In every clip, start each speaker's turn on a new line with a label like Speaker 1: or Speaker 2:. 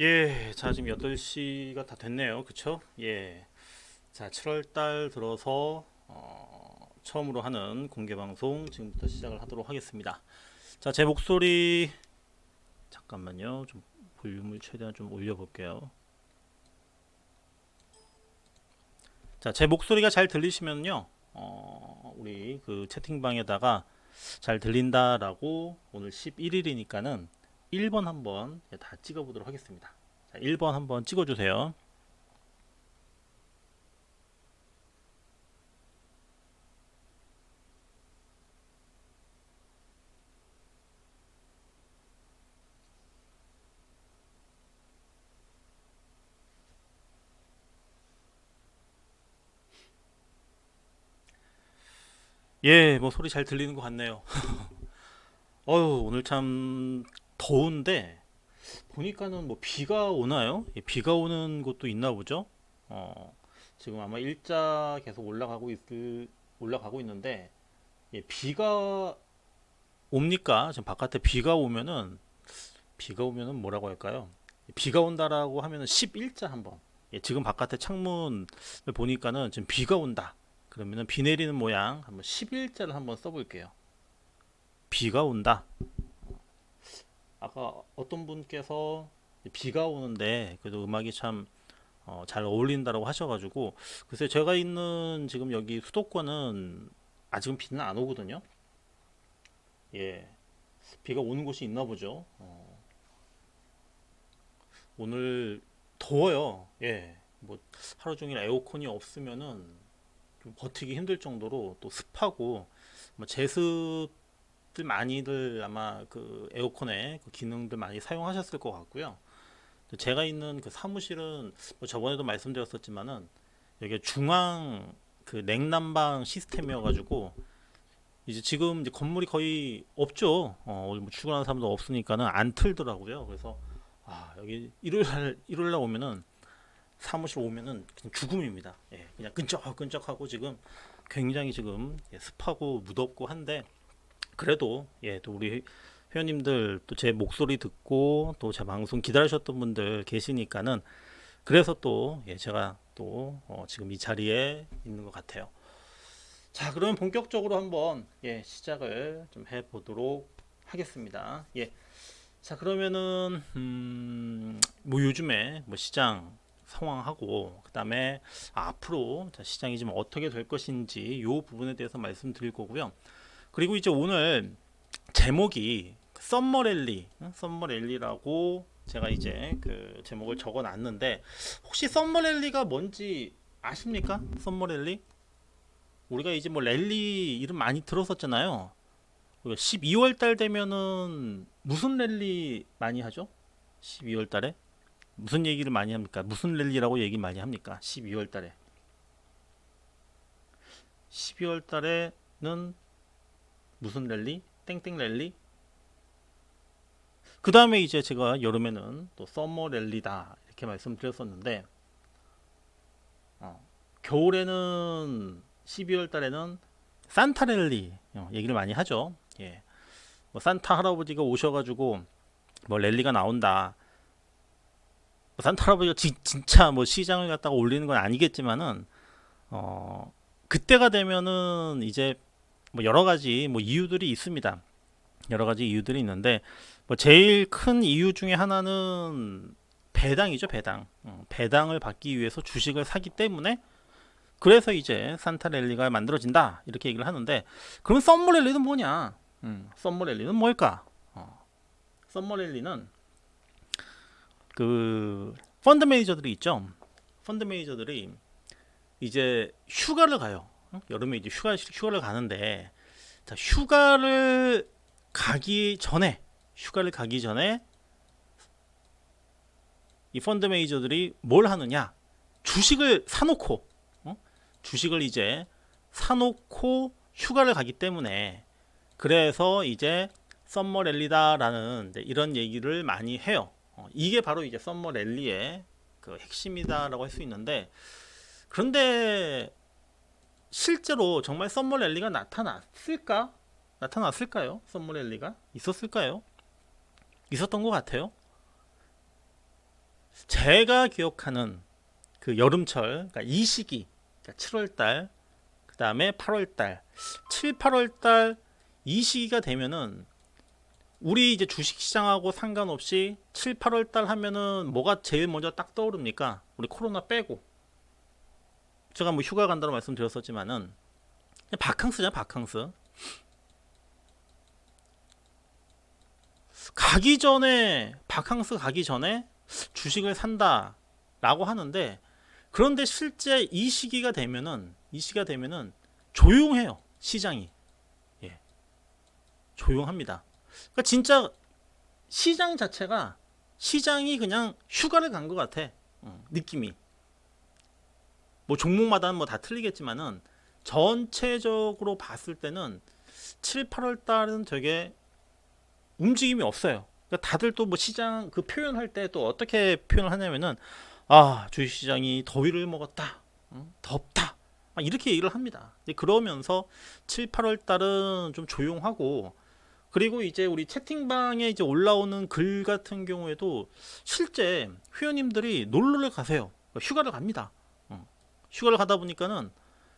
Speaker 1: 예, 자, 지금 8시가 다 됐네요. 그쵸? 예. 자, 7월 달 들어서 처음으로 하는 공개 방송 지금부터 시작을 하도록 하겠습니다. 자, 제 목소리 잠깐만요. 좀 볼륨을 최대한 좀 올려 볼게요. 자, 제 목소리가 잘 들리시면요. 우리 그 채팅방에다가 잘 들린다라고 오늘 11일이니까는 1번 한번 다 찍어 보도록 하겠습니다. 자, 1번 한번 찍어 주세요. 예, 뭐 소리 잘 들리는 것 같네요. 어휴, 오늘 참 더운데 보니까는 뭐 비가 오나요? 예, 비가 오는 곳도 있나 보죠? 어, 지금 아마 일자 계속 올라가고 있는데 예, 비가 옵니까? 지금 바깥에 비가 오면은 뭐라고 할까요? 비가 온다라고 하면은 11자 한번. 예, 지금 바깥에 창문을 보니까는 지금 비가 온다. 그러면은 비 내리는 모양 한번 11자를 한번 써볼게요. 비가 온다. 아까 어떤 분께서 비가 오는데 그래도 음악이 참 잘 어울린다고 하셔가지고 글쎄 제가 있는 지금 여기 수도권은 아직은 비는 안 오거든요. 예, 비가 오는 곳이 있나 보죠. 오늘 더워요. 예, 뭐 하루 종일 에어컨이 없으면은 좀 버티기 힘들 정도로 또 습하고 뭐 제습들 많이들 아마 그 에어컨의 그 기능들 많이 사용하셨을 것 같고요. 제가 있는 그 사무실은 뭐 저번에도 말씀드렸었지만은 여기 중앙 그 냉난방 시스템이어가지고 이제 지금 이제 건물이 거의 없죠. 오늘 뭐 출근하는 사람도 없으니까는 안 틀더라고요. 그래서 여기 일요일 날 오면은 사무실 오면은 그냥 죽음입니다. 예, 그냥 끈적끈적하고 지금 굉장히 지금 습하고 무덥고 한데 그래도 예, 또 우리 회원님들 또 제 목소리 듣고 또 제 방송 기다리셨던 분들 계시니까는 그래서 또 예, 제가 또 지금 이 자리에 있는 것 같아요. 자, 그러면 본격적으로 한번 예, 시작을 좀 해보도록 하겠습니다. 예, 자 그러면은 뭐 요즘에 뭐 시장 상황하고 그다음에 앞으로 자, 시장이 지금 어떻게 될 것인지 요 부분에 대해서 말씀드릴 거고요. 그리고 이제 오늘 제목이 썸머랠리, 썸머랠리라고 제가 이제 그 제목을 적어 놨는데 혹시 썸머랠리가 뭔지 아십니까? 썸머랠리? 우리가 이제 뭐 랠리 이름 많이 들었었잖아요. 12월 달 되면은 무슨 랠리 많이 하죠? 12월 달에 무슨 얘기를 많이 합니까? 무슨 랠리라고 얘기 많이 합니까? 12월 달에 12월 달에는 무슨 랠리? 땡땡 랠리? 그 다음에 이제 제가 여름에는 또 서머 랠리다 이렇게 말씀드렸었는데 겨울에는 12월 달에는 산타 랠리 얘기를 많이 하죠. 예. 뭐 산타 할아버지가 오셔가지고 뭐 랠리가 나온다. 뭐 산타 할아버지가 진짜 뭐 시장을 갖다가 올리는 건 아니겠지만은 어 그때가 되면은 이제 뭐 여러 가지 뭐 이유들이 있습니다. 여러 가지 이유들이 있는데 뭐 제일 큰 이유 중에 하나는 배당이죠, 배당. 배당을 받기 위해서 주식을 사기 때문에 그래서 이제 산타랠리가 만들어진다 이렇게 얘기를 하는데 그럼 썸머랠리는 뭐냐? 썸머랠리는 뭘까? 썸머랠리는 그 펀드 매니저들이 있죠. 펀드 매니저들이 이제 휴가를 가요. 여름에 이제 휴가를 가는데 자, 휴가를 가기 전에 이 펀드 매니저들이 뭘 하느냐? 주식을 사놓고 주식을 이제 사놓고 휴가를 가기 때문에 그래서 이제 썸머 랠리다라는 이런 얘기를 많이 해요. 이게 바로 이제 썸머 랠리의 그 핵심이다라고 할 수 있는데 그런데 실제로 정말 썸머 랠리가 나타났을까? 나타났을까요? 썸머 랠리가 있었을까요? 있었던 것 같아요. 제가 기억하는 그 여름철, 그러니까 이 시기, 그러니까 7월달, 그 다음에 8월달, 7, 8월달 이 시기가 되면은 우리 이제 주식시장하고 상관없이 7, 8월달 하면은 뭐가 제일 먼저 딱 떠오릅니까? 우리 코로나 빼고. 제가 뭐 휴가 간다고 말씀드렸었지만은 바캉스잖아, 바캉스. 가기 전에, 바캉스 가기 전에 주식을 산다라고 하는데, 그런데 실제 이 시기가 되면은 조용해요, 시장이. 예, 조용합니다. 그러니까 진짜 시장 자체가, 시장이 그냥 휴가를 간 것 같아. 느낌이. 뭐 종목마다는 뭐 다 틀리겠지만은 전체적으로 봤을 때는 7, 8월 달은 되게 움직임이 없어요. 그러니까 다들 또 뭐 시장 그 표현할 때 또 어떻게 표현을 하냐면은, 아, 주식시장이 더위를 먹었다, 덥다, 막 이렇게 얘기를 합니다. 그러면서 7, 8월 달은 좀 조용하고, 그리고 이제 우리 채팅방에 이제 올라오는 글 같은 경우에도 실제 회원님들이 놀러를 가세요. 휴가를 갑니다. 휴가를 가다 보니까는,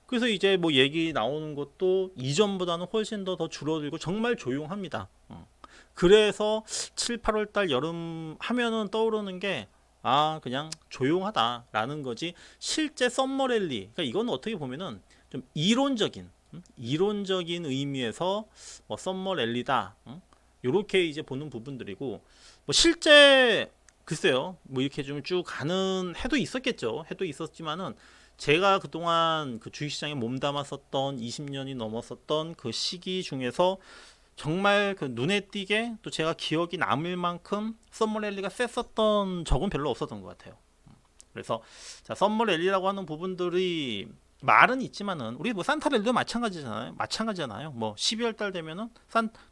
Speaker 1: 그래서 이제 뭐 얘기 나오는 것도 이전보다는 훨씬 더 줄어들고 정말 조용합니다. 그래서 7, 8월 달 여름 하면은 떠오르는 게, 아, 그냥 조용하다라는 거지. 실제 썸머랠리, 그러니까 이건 어떻게 보면은 좀 이론적인 의미에서 뭐 썸머랠리다, 요렇게 이제 보는 부분들이고, 뭐 실제 글쎄요, 뭐 이렇게 좀 쭉 가는 해도 있었겠죠. 해도 있었지만은 제가 그동안 그 주식시장에 몸담았었던 20년이 넘었었던 그 시기 중에서 정말 그 눈에 띄게 또 제가 기억이 남을 만큼 썸머랠리가 셌었던 적은 별로 없었던 것 같아요. 그래서 자, 썸머랠리라고 하는 부분들이 말은 있지만은 우리 뭐 산타랠리도 마찬가지잖아요. 뭐 12월 달 되면은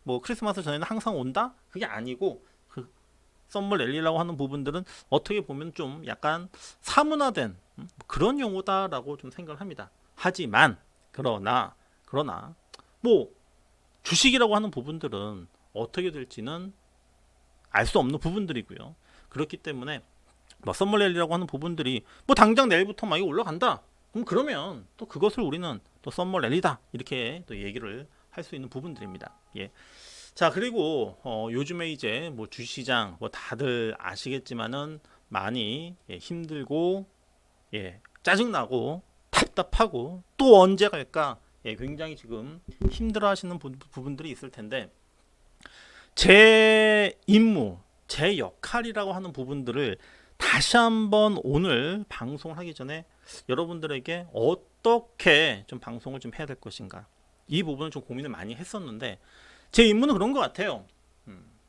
Speaker 1: 뭐 크리스마스 전에는 항상 온다? 그게 아니고, 그 썸머랠리라고 하는 부분들은 어떻게 보면 좀 약간 사문화된 그런 용어다라고 좀 생각을 합니다. 하지만 그러나 뭐 주식이라고 하는 부분들은 어떻게 될지는 알 수 없는 부분들이고요. 그렇기 때문에 뭐 썸머랠리라고 하는 부분들이 뭐 당장 내일부터 막 올라간다, 그러면 또 그것을 우리는 또 썸머랠리다 이렇게 또 얘기를 할 수 있는 부분들입니다. 예. 자, 그리고 요즘에 이제 뭐 주시장 뭐 다들 아시겠지만은 많이 힘들고, 짜증나고 답답하고 또 언제 갈까, 굉장히 지금 힘들어하시는 부분들이 있을 텐데, 제 임무, 제 역할이라고 하는 부분들을 다시 한번 오늘 방송하기 전에 여러분들에게 어떻게 좀 방송을 좀 해야 될 것인가, 이 부분을 좀 고민을 많이 했었는데, 제 임무는 그런 것 같아요.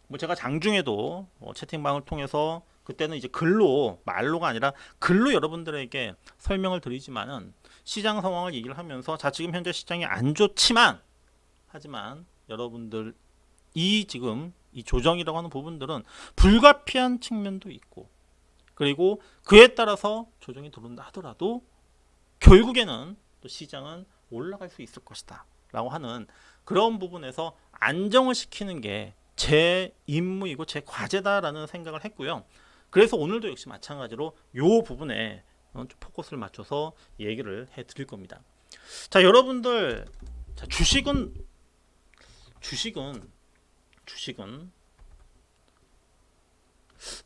Speaker 1: 뭐 제가 장중에도 채팅방을 통해서 그때는 이제 글로, 말로가 아니라 글로 여러분들에게 설명을 드리지만은 시장 상황을 얘기를 하면서, 자, 지금 현재 시장이 안 좋지만, 하지만 여러분들 지금 이 조정이라고 하는 부분들은 불가피한 측면도 있고, 그리고 그에 따라서 조정이 들어온다 하더라도 결국에는 또 시장은 올라갈 수 있을 것이다 라고 하는 그런 부분에서 안정을 시키는 게 제 임무이고 제 과제다라는 생각을 했고요. 그래서 오늘도 역시 마찬가지로 이 부분에 좀 포커스를 맞춰서 얘기를 해 드릴 겁니다. 자, 여러분들, 자, 주식은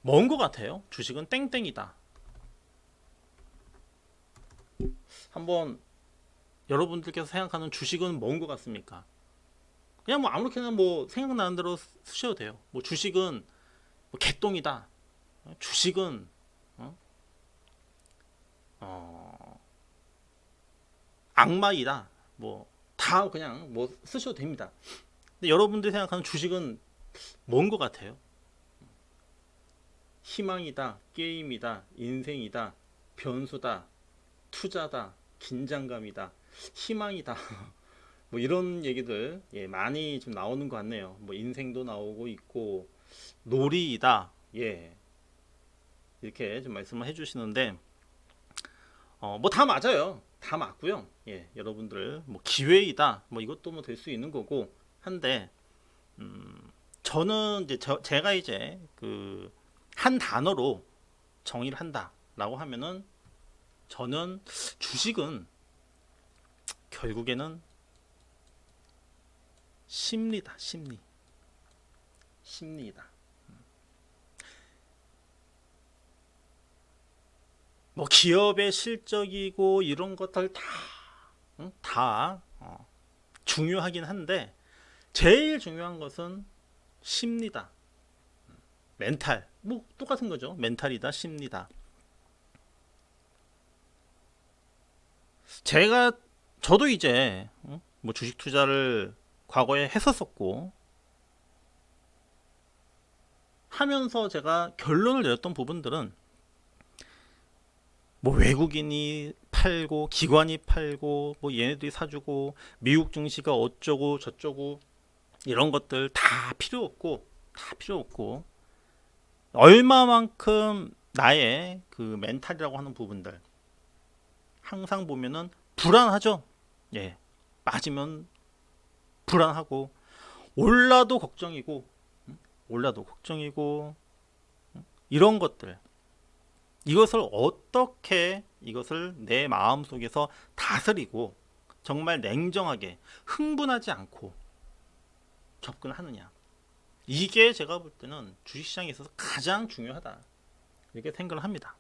Speaker 1: 먼 것 같아요. 주식은 땡땡이다. 한번 여러분들께서 생각하는 주식은 뭔 것 같습니까? 그냥 뭐 아무렇게나 뭐 생각나는 대로 쓰셔도 돼요. 뭐 주식은 뭐 개똥이다. 주식은 악마이다. 뭐 다 그냥 뭐 쓰셔도 됩니다. 근데 여러분들이 생각하는 주식은 뭔 것 같아요? 희망이다, 게임이다, 인생이다, 변수다, 투자다, 긴장감이다, 희망이다. 뭐 이런 얘기들 많이 좀 나오는 것 같네요. 뭐 인생도 나오고 있고, 놀이이다. 이렇게 좀 말씀을 해주시는데, 뭐 다 맞아요. 다 맞고요. 여러분들 뭐 기회이다. 뭐 이것도 뭐 될 수 있는 거고 한데, 저는 이제 제가 이제 그 한 단어로 정의를 한다라고 하면은 저는 주식은 결국에는 심리다. 심리다. 뭐 기업의 실적이고 이런 것들 다 중요하긴 한데 제일 중요한 것은 심리다. 멘탈. 뭐 똑같은 거죠. 멘탈이다, 심리다. 저도 이제 뭐 주식 투자를 과거에 했었었고 하면서 제가 결론을 내렸던 부분들은 뭐 외국인이 팔고 기관이 팔고 뭐 얘네들이 사주고 미국 증시가 어쩌고 저쩌고 이런 것들 다 필요 없고 얼마만큼 나의 그 멘탈이라고 하는 부분들 항상 보면은 불안하죠. 예, 빠지면 불안하고 올라도 걱정이고 이런 것들 이것을 내 마음속에서 다스리고 정말 냉정하게 흥분하지 않고 접근하느냐. 이게 제가 볼 때는 주식시장에 있어서 가장 중요하다. 이렇게 생각을 합니다.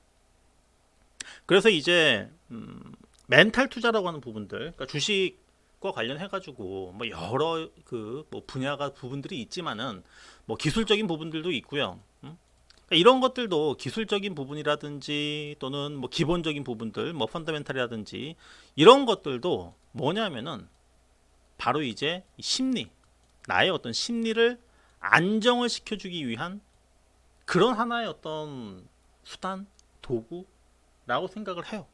Speaker 1: 그래서 이제 멘탈 투자라고 하는 부분들, 그러니까 주식과 관련해 가지고 뭐 여러 뭐 분야가 부분들이 있지만은 뭐 기술적인 부분들도 있고요. 그러니까 이런 것들도 기술적인 부분이라든지 또는 뭐 기본적인 부분들, 뭐 펀더멘탈이라든지 이런 것들도 뭐냐면은 바로 이제 나의 어떤 심리를 안정을 시켜주기 위한 그런 하나의 어떤 수단, 도구라고 생각을 해요.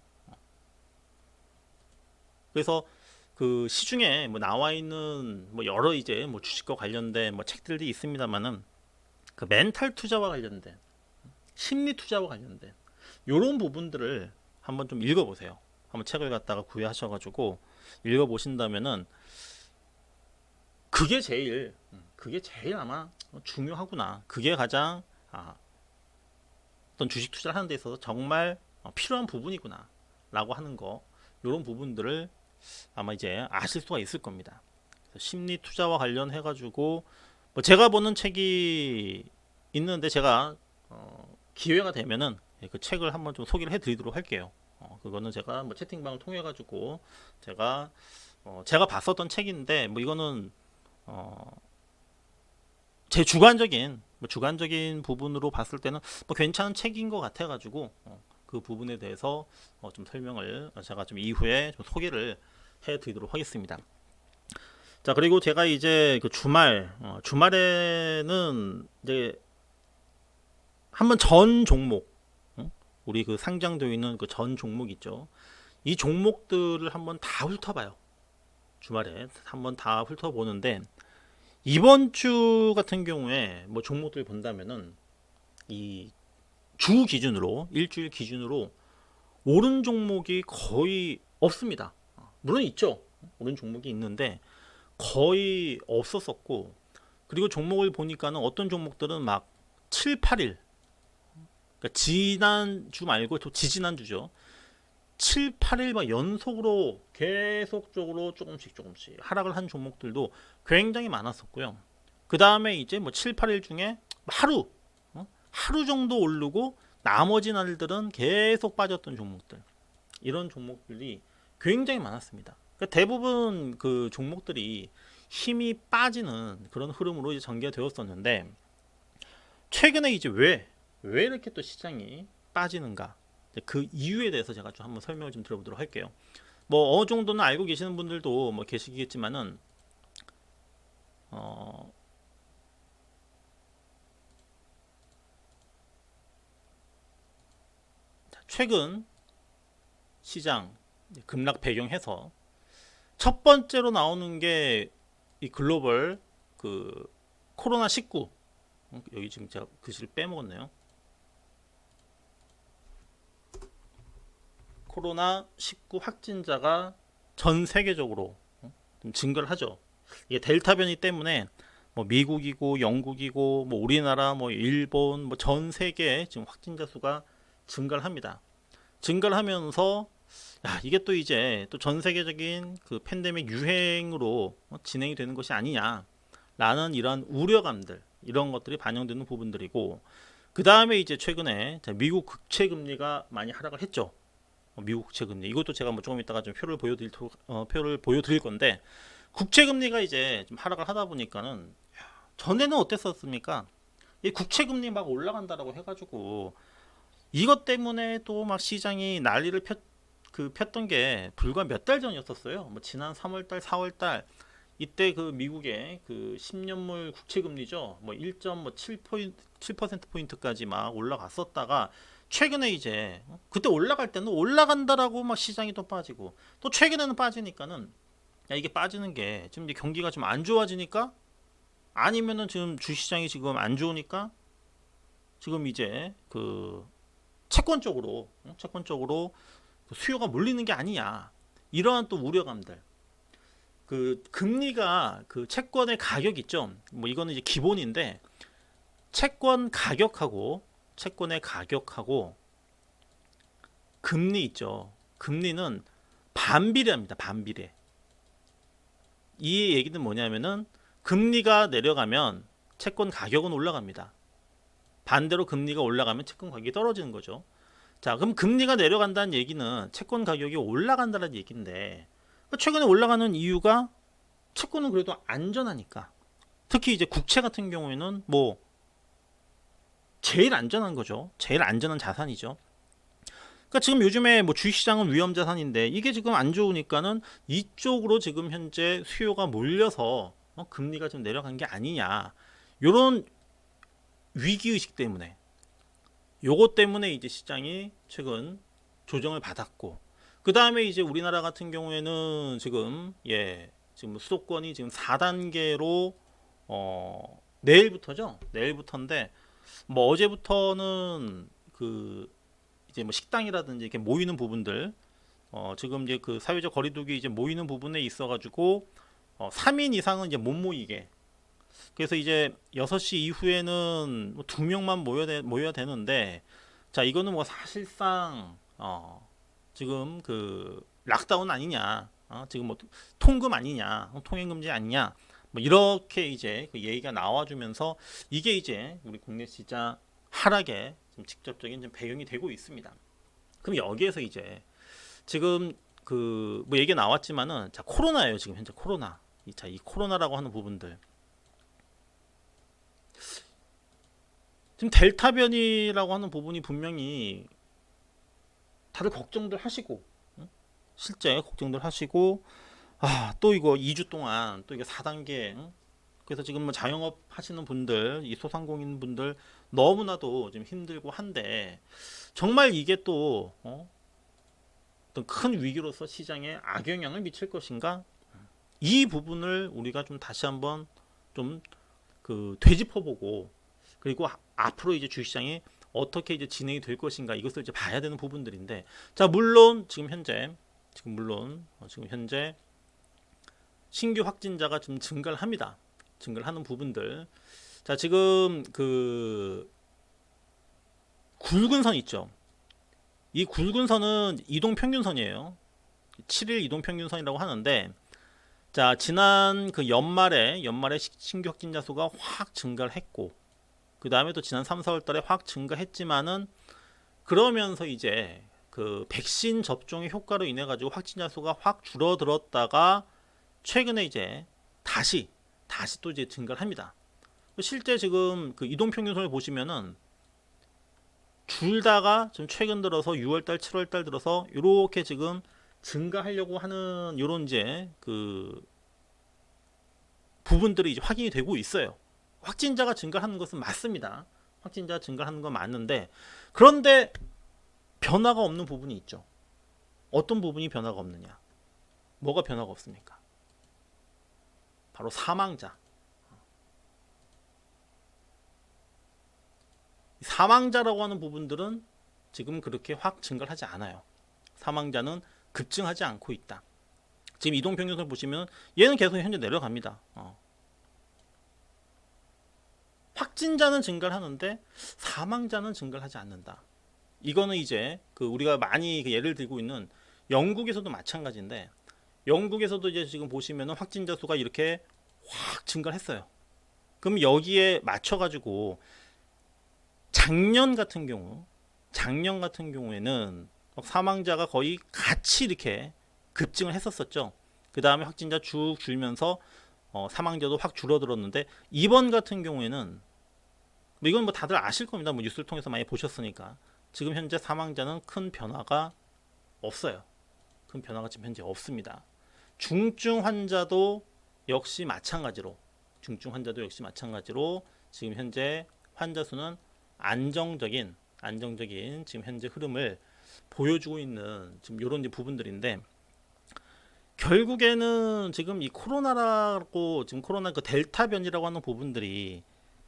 Speaker 1: 그래서 그 시중에 뭐 나와 있는 뭐 여러 이제 뭐 주식과 관련된 뭐 책들이 있습니다만은 그 멘탈 투자와 관련된 심리 투자와 관련된 이런 부분들을 한번 좀 읽어보세요. 한번 책을 갖다가 구매하셔가지고 읽어보신다면은 그게 제일 아마 중요하구나. 그게 가장 어떤 주식 투자를 하는 데 있어서 정말 필요한 부분이구나 라고 하는 거, 이런 부분들을 아마 이제 아실 수가 있을 겁니다. 심리 투자와 관련해 가지고 뭐 제가 보는 책이 있는데 제가 기회가 되면은 그 책을 한번 좀 소개를 해드리도록 할게요. 그거는 제가 뭐 채팅방을 통해 가지고 제가 봤었던 책인데 뭐 이거는 제 주관적인 부분으로 봤을 때는 뭐 괜찮은 책인 것 같아 가지고 그 부분에 대해서 좀 설명을 제가 좀 이후에 좀 소개를 해드리도록 하겠습니다. 자, 그리고 제가 이제 그 주말에는 이제 한번 전 종목, 우리 그 상장되어 있는 그 전 종목 있죠. 이 종목들을 한번 다 훑어봐요. 주말에 한번 다 훑어보는데 이번 주 같은 경우에 뭐 종목들 본다면은 이 주 기준으로 일주일 기준으로 오른 종목이 거의 없습니다. 물론 있죠. 오른 종목이 있는데 거의 없었었고, 그리고 종목을 보니까는 어떤 종목들은 막 7, 8일, 그러니까 지난주 말고 또 지지난주죠. 7, 8일 막 연속으로 계속적으로 조금씩 하락을 한 종목들도 굉장히 많았었고요. 그 다음에 이제 뭐 7, 8일 중에 하루 정도 오르고 나머지 날들은 계속 빠졌던 종목들, 이런 종목들이 굉장히 많았습니다. 그러니까 대부분 그 종목들이 힘이 빠지는 그런 흐름으로 이제 전개가 되었었는데 최근에 이제 왜 이렇게 또 시장이 빠지는가, 그 이유에 대해서 제가 좀 한번 설명을 좀 드려보도록 할게요. 뭐 어느 정도는 알고 계시는 분들도 뭐 계시겠지만은 최근 시장 급락 배경해서 첫 번째로 나오는 게 이 글로벌 그 코로나 19, 여기 지금 제가 글씨를 빼먹었네요. 코로나 19 확진자가 전 세계적으로 좀 증가를 하죠. 이게 델타 변이 때문에 뭐 미국이고 영국이고 뭐 우리나라 뭐 일본 뭐 전 세계에 지금 확진자 수가 증가를 합니다. 증가를 하면서 야, 이게 또 이제 또 전 세계적인 그 팬데믹 유행으로 진행이 되는 것이 아니냐라는 이런 우려감들, 이런 것들이 반영되는 부분들이고, 그 다음에 이제 최근에 미국 국채 금리가 많이 하락을 했죠. 미국 국채 금리, 이것도 제가 뭐 조금 이따가 좀 표를 보여드릴 건데, 국채 금리가 이제 좀 하락을 하다 보니까는 전에는 어땠었습니까? 이 국채 금리 막 올라간다라고 해가지고 이것 때문에 또 막 시장이 난리를 폈던 게 불과 몇 달 전이었었어요. 뭐 지난 3월달, 4월달 이때 그 미국의 그 10년물 국채 금리죠. 뭐 1.7%포인트까지 막 올라갔었다가 최근에 이제 그때 올라갈 때는 올라간다라고 막 시장이 또 빠지고, 또 최근에는 빠지니까는 야, 이게 빠지는 게 지금 이제 경기가 좀 안 좋아지니까, 아니면은 지금 주시장이 지금 안 좋으니까 지금 이제 그 채권 쪽으로 그 수요가 몰리는 게 아니냐, 이러한 또 우려감들. 그 금리가 그 채권의 가격 있죠. 뭐 이거는 이제 기본인데, 채권의 가격하고 금리 있죠. 금리는 반비례합니다. 반비례. 이 얘기는 뭐냐면은 금리가 내려가면 채권 가격은 올라갑니다. 반대로 금리가 올라가면 채권 가격이 떨어지는 거죠. 자, 그럼 금리가 내려간다는 얘기는 채권 가격이 올라간다는 얘기인데, 최근에 올라가는 이유가 채권은 그래도 안전하니까. 특히 이제 국채 같은 경우에는 뭐 제일 안전한 거죠. 제일 안전한 자산이죠. 그러니까 지금 요즘에 뭐 주식시장은 위험 자산인데 이게 지금 안 좋으니까는 이쪽으로 지금 현재 수요가 몰려서 금리가 좀 내려간 게 아니냐. 요런 위기의식 때문에, 요것 때문에 이제 시장이 최근 조정을 받았고, 그 다음에 이제 우리나라 같은 경우에는 지금 수도권이 지금 4단계로 내일부터인데, 뭐 어제부터는 그 이제 뭐 식당이라든지 이렇게 모이는 부분들, 지금 이제 그 사회적 거리두기 이제 모이는 부분에 있어가지고 3인 이상은 이제 못 모이게. 그래서 이제 6시 이후에는 2명만 모여야 되는데, 자, 이거는 뭐 사실상 지금 그 락다운 아니냐, 지금 뭐 통금 아니냐, 통행금지 아니냐, 뭐 이렇게 이제 그 얘기가 나와주면서 이게 이제 우리 국내 시장 하락에 좀 직접적인 좀 배경이 되고 있습니다. 그럼 여기에서 이제 지금 그 뭐 얘기가 나왔지만은, 자, 코로나예요. 지금 현재 코로나. 이 코로나라고 하는 부분들. 지금 델타 변이라고 하는 부분이 분명히 다들 걱정들 하시고, 실제 걱정들 하시고, 또 이거 2주 동안 또 이거 4단계, 그래서 지금 뭐 자영업 하시는 분들, 이 소상공인 분들 너무나도 좀 힘들고 한데, 정말 이게 또 어떤 큰 위기로서 시장에 악영향을 미칠 것인가? 이 부분을 우리가 좀 다시 한번 좀 그 되짚어보고, 그리고 앞으로 이제 주식시장이 어떻게 이제 진행이 될 것인가, 이것을 이제 봐야 되는 부분들인데, 자, 물론 지금 현재 신규 확진자가 좀 증가를 합니다. 증가를 하는 부분들. 자, 지금 그 굵은 선 있죠. 이 굵은 선은 이동 평균선이에요. 7일 이동 평균선이라고 하는데, 자, 지난 그 연말에 신규 확진자 수가 확 증가를 했고, 그 다음에 또 지난 3, 4월 달에 확 증가했지만은, 그러면서 이제 그 백신 접종의 효과로 인해 가지고 확진자 수가 확 줄어들었다가 최근에 이제 다시 또 이제 증가를 합니다. 실제 지금 그 이동 평균선을 보시면은 줄다가 좀 최근 들어서 6월달, 7월달 들어서 이렇게 지금 증가하려고 하는 이런 이제 그 부분들이 이제 확인이 되고 있어요. 확진자가 증가하는 것은 맞습니다. 확진자 증가하는 건 맞는데, 그런데 변화가 없는 부분이 있죠. 어떤 부분이 변화가 없느냐? 뭐가 변화가 없습니까? 바로 사망자. 사망자라고 하는 부분들은 지금 그렇게 확 증가를 하지 않아요. 사망자는 급증하지 않고 있다. 지금 이동평균선을 보시면 얘는 계속 현재 내려갑니다. 확진자는 증가를 하는데 사망자는 증가를 하지 않는다. 이거는 이제 그 우리가 많이 그 예를 들고 있는 영국에서도 마찬가지인데, 영국에서도 이제 지금 보시면은 확진자 수가 이렇게 확 증가를 했어요. 그럼 여기에 맞춰가지고 작년 같은 경우에는 사망자가 거의 같이 이렇게 급증을 했었었죠. 그 다음에 확진자 쭉 줄면서 사망자도 확 줄어들었는데, 이번 같은 경우에는 뭐 이건 뭐 다들 아실 겁니다. 뭐 뉴스를 통해서 많이 보셨으니까. 지금 현재 사망자는 큰 변화가 없어요. 큰 변화가 지금 현재 없습니다. 중증 환자도 역시 마찬가지로 지금 현재 환자 수는 안정적인 지금 현재 흐름을 보여주고 있는 지금 이런 부분들인데, 결국에는 지금 이 코로나라고, 지금 코로나 그 델타 변이라고 하는 부분들이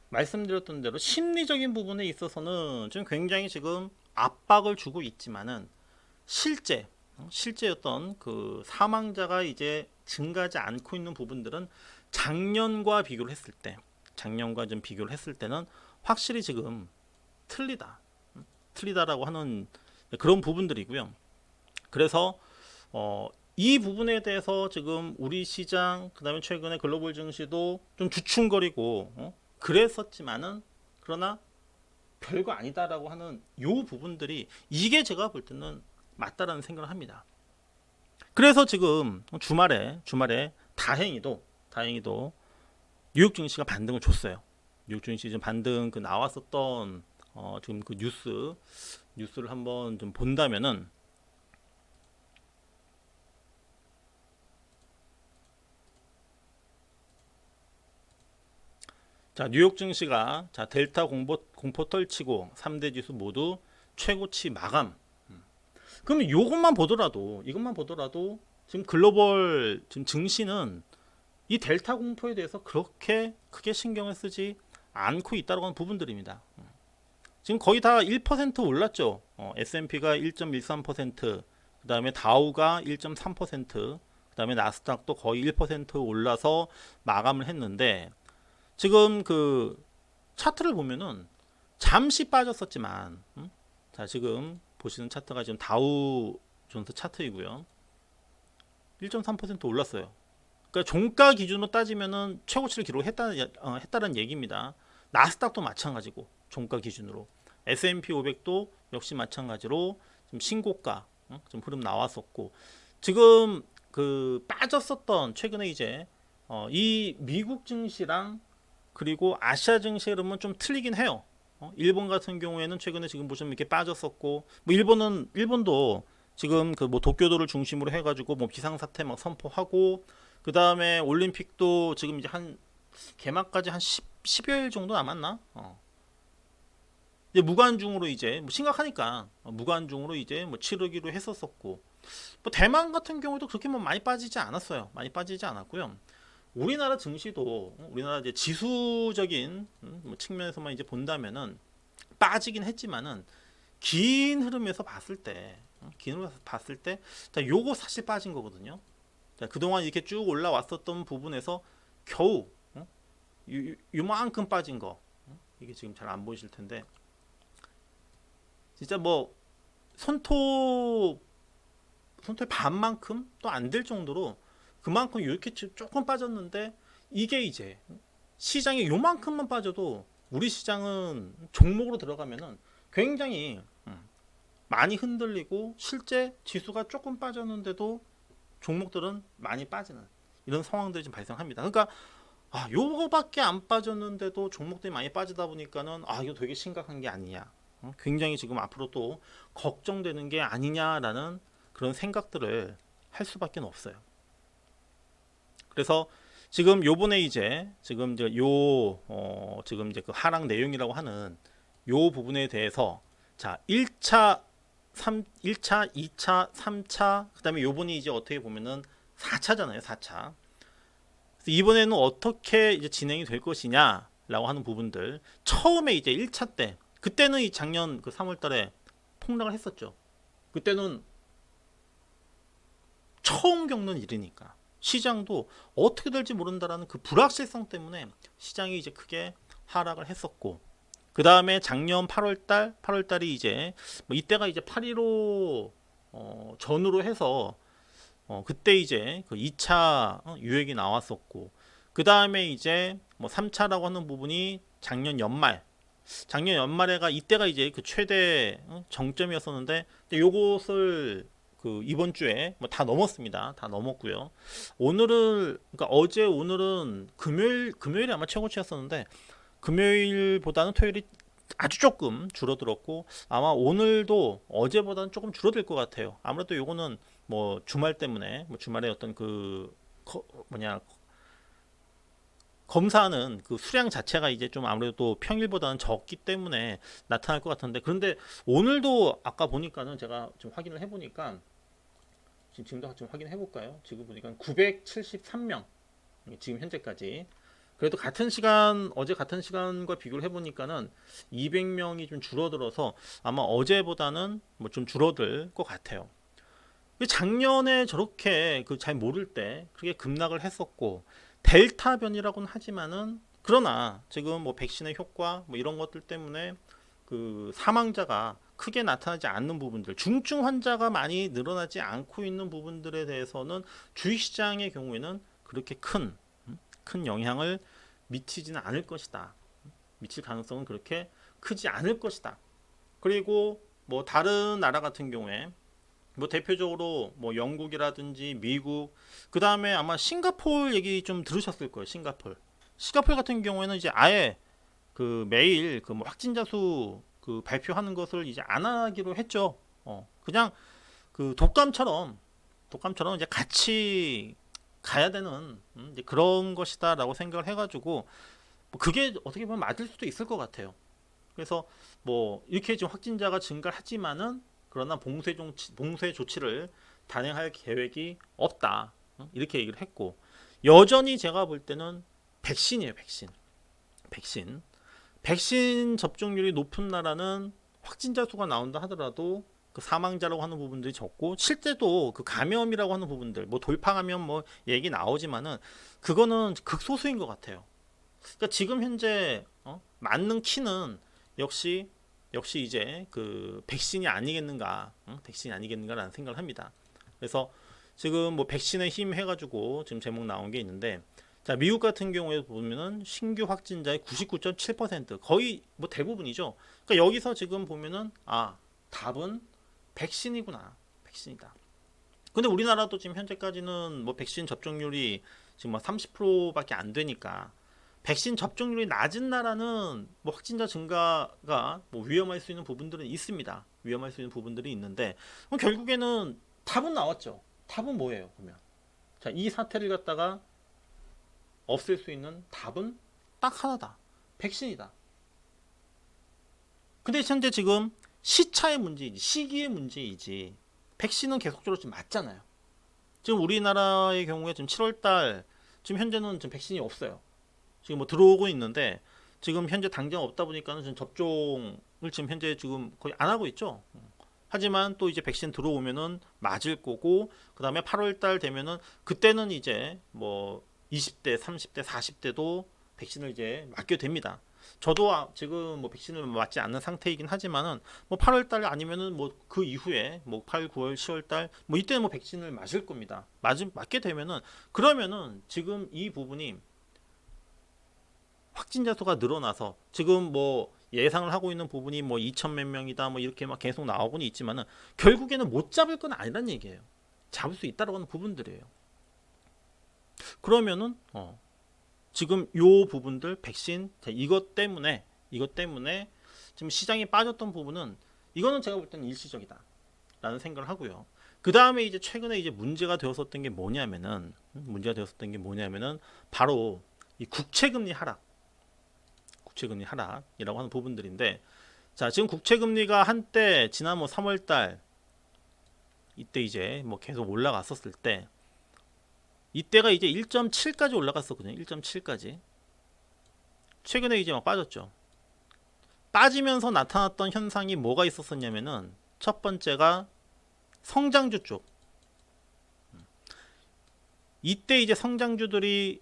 Speaker 1: 말씀드렸던 대로 심리적인 부분에 있어서는 지금 굉장히 지금 압박을 주고 있지만은, 실제였던 그 사망자가 이제 증가하지 않고 있는 부분들은 작년과 좀 비교를 했을 때는 확실히 지금 틀리다라고 하는 그런 부분들이고요. 그래서 이 부분에 대해서 지금 우리 시장, 그다음에 최근에 글로벌 증시도 좀 주춤거리고 그랬었지만은, 그러나 별거 아니다라고 하는 요 부분들이, 이게 제가 볼 때는 맞다라는 생각을 합니다. 그래서 지금 주말에 다행히도 뉴욕 증시가 반등을 줬어요. 뉴욕 증시 좀 반등 그 나왔었던 지금 그 뉴스를 한번 좀 본다면은, 자, 뉴욕 증시가 자 델타 공포 떨치고 3대 지수 모두 최고치 마감. 그러면 이것만 보더라도 지금 글로벌 지금 증시는 이 델타 공포에 대해서 그렇게 크게 신경을 쓰지 않고 있다고 하는 부분들입니다. 지금 거의 다 1% 올랐죠. S&P가 1.13%, 그 다음에 다우가 1.3%, 그 다음에 나스닥도 거의 1% 올라서 마감을 했는데, 지금 그 차트를 보면은 잠시 빠졌었지만, 자, 지금 보시는 차트가 지금 다우 존스 차트이고요. 1.3% 올랐어요. 그러니까 종가 기준으로 따지면은 최고치를 기록했다는 얘기입니다. 나스닥도 마찬가지고 종가 기준으로, S&P 500도 역시 마찬가지로 좀 신고가 좀 흐름 나왔었고, 지금 그 빠졌었던 최근에 이제 이 미국 증시랑 그리고 아시아 증시 흐름은 좀 틀리긴 해요. 일본 같은 경우에는 최근에 지금 보시면 이렇게 빠졌었고, 뭐 일본도 지금 그 뭐 도쿄도를 중심으로 해가지고 뭐 비상사태 막 선포하고, 그 다음에 올림픽도 지금 이제 한 개막까지 한 10여일 정도 남았나? 이제 무관중으로 이제 뭐 심각하니까 무관중으로 이제 뭐 치르기로 했었었고, 뭐 대만 같은 경우도 그렇게 뭐 많이 빠지지 않았어요. 많이 빠지지 않았고요. 우리나라 증시도 우리나라 이제 지수적인 뭐 측면에서만 이제 본다면은 빠지긴 했지만은, 긴 흐름에서 봤을 때, 자, 요거 사실 빠진 거거든요. 자, 그동안 이렇게 쭉 올라왔었던 부분에서 겨우 요만큼 빠진 거, 이게 지금 잘 안 보이실 텐데, 진짜 뭐 손톱의 반만큼 또 안 될 정도로 그만큼 이렇게 조금 빠졌는데, 이게 이제 시장에 요만큼만 빠져도 우리 시장은 종목으로 들어가면은 굉장히 많이 흔들리고, 실제 지수가 조금 빠졌는데도 종목들은 많이 빠지는 이런 상황들이 좀 발생합니다. 그러니까 요거밖에 안 빠졌는데도 종목들이 많이 빠지다 보니까는 이거 되게 심각한 게 아니냐, 굉장히 지금 앞으로 또 걱정되는 게 아니냐라는 그런 생각들을 할 수밖에 없어요. 그래서 지금 요번에 지금 이제 지금 이제 그 하락 내용이라고 하는 요 부분에 대해서, 자, 1차, 2차, 3차, 그다음에 요번이 이제 어떻게 보면은 4차잖아요, 4차. 이번에는 어떻게 이제 진행이 될 것이냐라고 하는 부분들. 처음에 이제 1차 때, 그때는 이 작년 그 3월 달에 폭락을 했었죠. 그때는 처음 겪는 일이니까 시장도 어떻게 될지 모른다라는 그 불확실성 때문에 시장이 이제 크게 하락을 했었고, 그 다음에 작년 8월달이 이제 뭐 이때가 이제 8.15 전후로 해서 그때 이제 그 2차 유액이 나왔었고, 그 다음에 이제 뭐 3차라고 하는 부분이 작년 연말에가 이때가 이제 그 최대 정점이었었는데, 근데 요것을 그 이번 주에 뭐 다 넘었습니다. 다 넘었고요. 오늘은 그러니까 어제 오늘은 금요일이 아마 최고치였었는데, 금요일보다는 토요일이 아주 조금 줄어들었고, 아마 오늘도 어제보다는 조금 줄어들 것 같아요. 아무래도 요거는 뭐 주말 때문에, 뭐 주말에 어떤 그 뭐냐, 검사하는 그 수량 자체가 이제 좀 아무래도 평일보다는 적기 때문에 나타날 것 같은데, 그런데 오늘도 아까 보니까는 제가 좀 확인을 해보니까, 지금도 좀 확인해 볼까요? 지금 보니까 973명, 지금 현재까지. 그래도 같은 시간, 어제 같은 시간과 비교를 해보니까는 200명이 좀 줄어들어서 아마 어제보다는 뭐 좀 줄어들 것 같아요. 작년에 저렇게 그 잘 모를 때 그렇게 급락을 했었고, 델타 변이라고는 하지만은, 그러나 지금 뭐 백신의 효과 뭐 이런 것들 때문에 그 사망자가 크게 나타나지 않는 부분들, 중증 환자가 많이 늘어나지 않고 있는 부분들에 대해서는 주식시장의 경우에는 그렇게 큰 영향을 미치지는 않을 것이다. 미칠 가능성은 그렇게 크지 않을 것이다. 그리고 뭐 다른 나라 같은 경우에 뭐 대표적으로 뭐 영국이라든지 미국, 그 다음에 아마 싱가포르 얘기 좀 들으셨을 거예요. 싱가포르 같은 경우에는 이제 아예 그 매일 그 뭐 확진자 수 그 발표하는 것을 이제 안 하기로 했죠. 그냥 그 독감처럼 이제 같이 가야 되는 이제 그런 것이다라고 생각을 해가지고, 뭐 그게 어떻게 보면 맞을 수도 있을 것 같아요. 그래서 뭐 이렇게 지금 확진자가 증가하지만은, 그러나 봉쇄 조치를 단행할 계획이 없다. 이렇게 얘기를 했고, 여전히 제가 볼 때는 백신이에요. 백신. 백신 접종률이 높은 나라는 확진자 수가 나온다 하더라도 그 사망자라고 하는 부분들이 적고, 실제도 그 감염이라고 하는 부분들, 뭐 돌파 감염 뭐 얘기 나오지만은 그거는 극소수인 것 같아요. 그러니까 지금 현재 맞는 키는 역시 이제 그 백신이 아니겠는가, 백신이 아니겠는가라는 생각을 합니다. 그래서 지금 뭐 백신의 힘 해가지고 지금 제목 나온 게 있는데, 자, 미국 같은 경우에 보면은 신규 확진자의 99.7%, 거의 뭐 대부분이죠. 그러니까 여기서 지금 보면은 답은 백신이구나, 백신이다. 근데 우리나라도 지금 현재까지는 뭐 백신 접종률이 지금 뭐 30%밖에 안 되니까, 백신 접종률이 낮은 나라는 뭐 확진자 증가가 뭐 위험할 수 있는 부분들은 있습니다. 위험할 수 있는 부분들이 있는데, 그럼 결국에는 답은 나왔죠. 답은 뭐예요? 그러면 자, 이 사태를 갖다가 없앨 수 있는 답은 딱 하나다. 백신이다. 근데 현재 지금 시차의 문제이지, 시기의 문제이지, 백신은 계속적으로 지금 맞잖아요. 지금 우리나라의 경우에 지금 7월달, 지금 현재는 지금 백신이 없어요. 지금 뭐 들어오고 있는데, 지금 현재 당장 없다 보니까는 지금 접종을 지금 현재 지금 거의 안 하고 있죠. 하지만 또 이제 백신 들어오면은 맞을 거고, 그 다음에 8월달 되면은 그때는 이제 뭐 20대, 30대, 40대도 백신을 이제 맞게 됩니다. 저도 지금 뭐 백신을 맞지 않는 상태이긴 하지만은 뭐 8월달 아니면은 뭐 그 이후에 뭐 8, 9월, 10월달 뭐 이때는 뭐 백신을 맞을 겁니다. 맞게 되면은, 그러면은 지금 이 부분이 확진자 수가 늘어나서 지금 뭐 예상을 하고 있는 부분이 뭐 2천 몇 명이다 뭐 이렇게 막 계속 나오고는 있지만은, 결국에는 못 잡을 건 아니란 얘기예요. 잡을 수 있다라고 하는 부분들이에요. 그러면은 지금 요 부분들 백신, 이것 때문에 지금 시장이 빠졌던 부분은, 이거는 제가 볼 때는 일시적이다 라는 생각을 하고요. 그 다음에 이제 최근에 이제 문제가 되었었던 게 뭐냐면은, 바로 이 국채금리 하락이라고 하는 부분들인데, 자, 지금 국채금리가 한때 지난 뭐 3월달 이때 이제 뭐 계속 올라갔었을 때, 이때가 이제 1.7까지 올라갔었거든요. 1.7까지. 최근에 이제 막 빠졌죠. 빠지면서 나타났던 현상이 뭐가 있었었냐면은, 첫 번째가 성장주 쪽. 이때 이제 성장주들이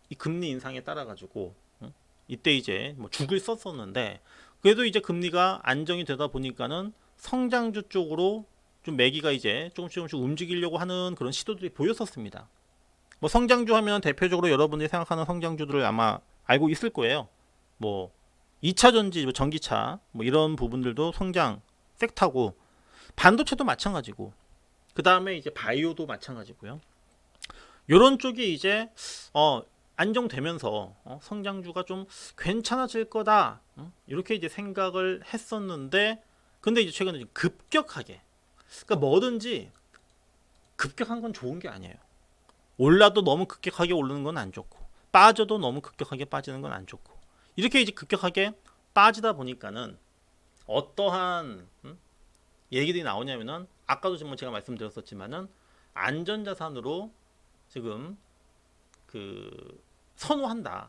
Speaker 1: 이 금리 인상에 따라 가지고 이때 이제 뭐 죽을 썼었는데 그래도 이제 금리가 안정이 되다 보니까는 성장주 쪽으로 좀 매기가 이제 조금씩 움직이려고 하는 그런 시도들이 보였었습니다. 뭐 성장주 하면 대표적으로 여러분들이 생각하는 성장주들을 아마 알고 있을 거예요. 뭐 2차 전지, 뭐 전기차, 뭐 이런 부분들도 성장 섹터고 반도체도 마찬가지고 그 다음에 이제 바이오도 마찬가지고요. 이런 쪽이 이제 안정되면서 성장주가 좀 괜찮아질 거다 이렇게 이제 생각을 했었는데 근데 이제 최근에 급격하게 그러니까 뭐든지 급격한 건 좋은 게 아니에요. 올라도 너무 급격하게 오르는 건 안 좋고 빠져도 너무 급격하게 빠지는 건 안 좋고 이렇게 이제 급격하게 빠지다 보니까는 어떠한 얘기들이 나오냐면은 아까도 지금 제가 말씀드렸었지만은 안전자산으로 지금 그 선호한다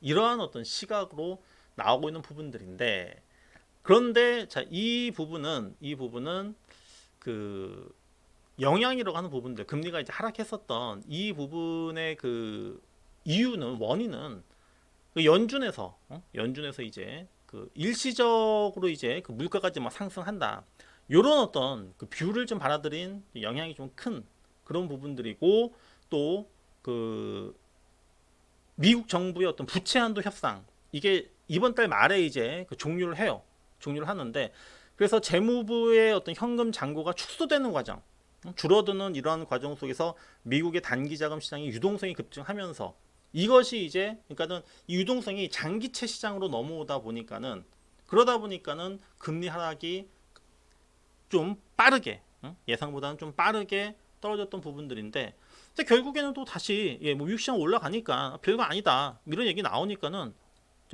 Speaker 1: 이러한 어떤 시각으로 나오고 있는 부분들인데 그런데 자 이 부분은 그 영향이라고 하는 부분들 금리가 이제 하락했었던 이 부분의 그 이유는 원인은 그 연준에서 이제 그 일시적으로 이제 그 물가까지 막 상승한다 요런 어떤 그 뷰를 좀 받아들인 영향이 좀 큰 그런 부분들이고 또 그 미국 정부의 어떤 부채 한도 협상 이게 이번 달 말에 이제 그 종료를 해요. 종료를 하는데 그래서 재무부의 어떤 현금 잔고가 축소되는 과정 줄어드는 이러한 과정 속에서 미국의 단기 자금 시장의 유동성이 급증하면서 이것이 이제 그러니까는 이 유동성이 장기채 시장으로 넘어오다 보니까는 그러다 보니까는 금리 하락이 좀 빠르게 예상보다는 좀 빠르게 떨어졌던 부분들인데 근데 결국에는 또 다시 뭐 미국 시장 올라가니까 별거 아니다 이런 얘기 나오니까는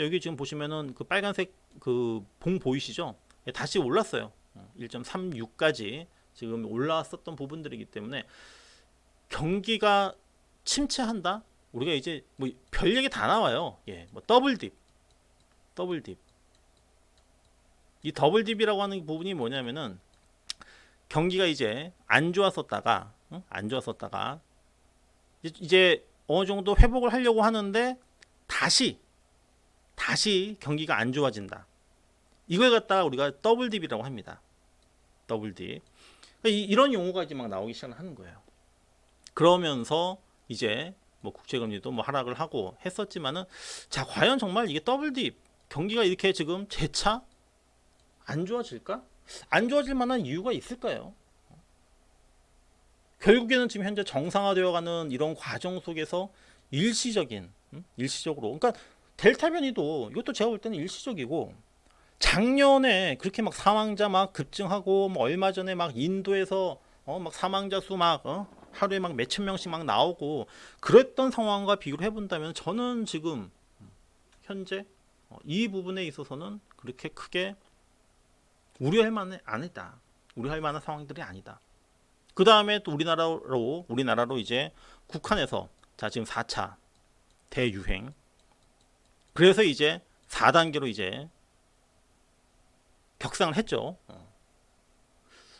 Speaker 1: 여기 지금 보시면은 그 빨간색 그 봉 보이시죠? 다시 올랐어요. 1.36까지 지금 올라왔었던 부분들이기 때문에 경기가 침체한다? 우리가 이제 뭐 별 얘기 다 나와요. 뭐 더블딥. 이 더블딥이라고 하는 부분이 뭐냐면은 경기가 이제 안 좋았었다가 이제 어느 정도 회복을 하려고 하는데 다시 경기가 안 좋아진다. 이걸 갖다가 우리가 더블딥이라고 합니다. 더블딥. 이런 용어가 이제 막 나오기 시작하는 거예요. 그러면서 이제 뭐 국채금리도 뭐 하락을 하고 했었지만은 자 과연 정말 이게 더블딥 경기가 이렇게 지금 재차 안 좋아질까? 안 좋아질 만한 이유가 있을까요? 결국에는 지금 현재 정상화되어가는 이런 과정 속에서 일시적으로 그러니까 델타 변이도 이것도 제가 볼 때는 일시적이고 작년에 그렇게 막 사망자 막 급증하고 뭐 얼마 전에 막 인도에서 막 사망자 수 막 하루에 막 몇천 명씩 막 나오고 그랬던 상황과 비교를 해본다면 저는 지금 현재 이 부분에 있어서는 그렇게 크게 우려할 만한 상황들이 아니다. 그 다음에 또 우리나라로 이제 국한에서 자 지금 4차 대유행 그래서 이제 4단계로 이제 격상을 했죠.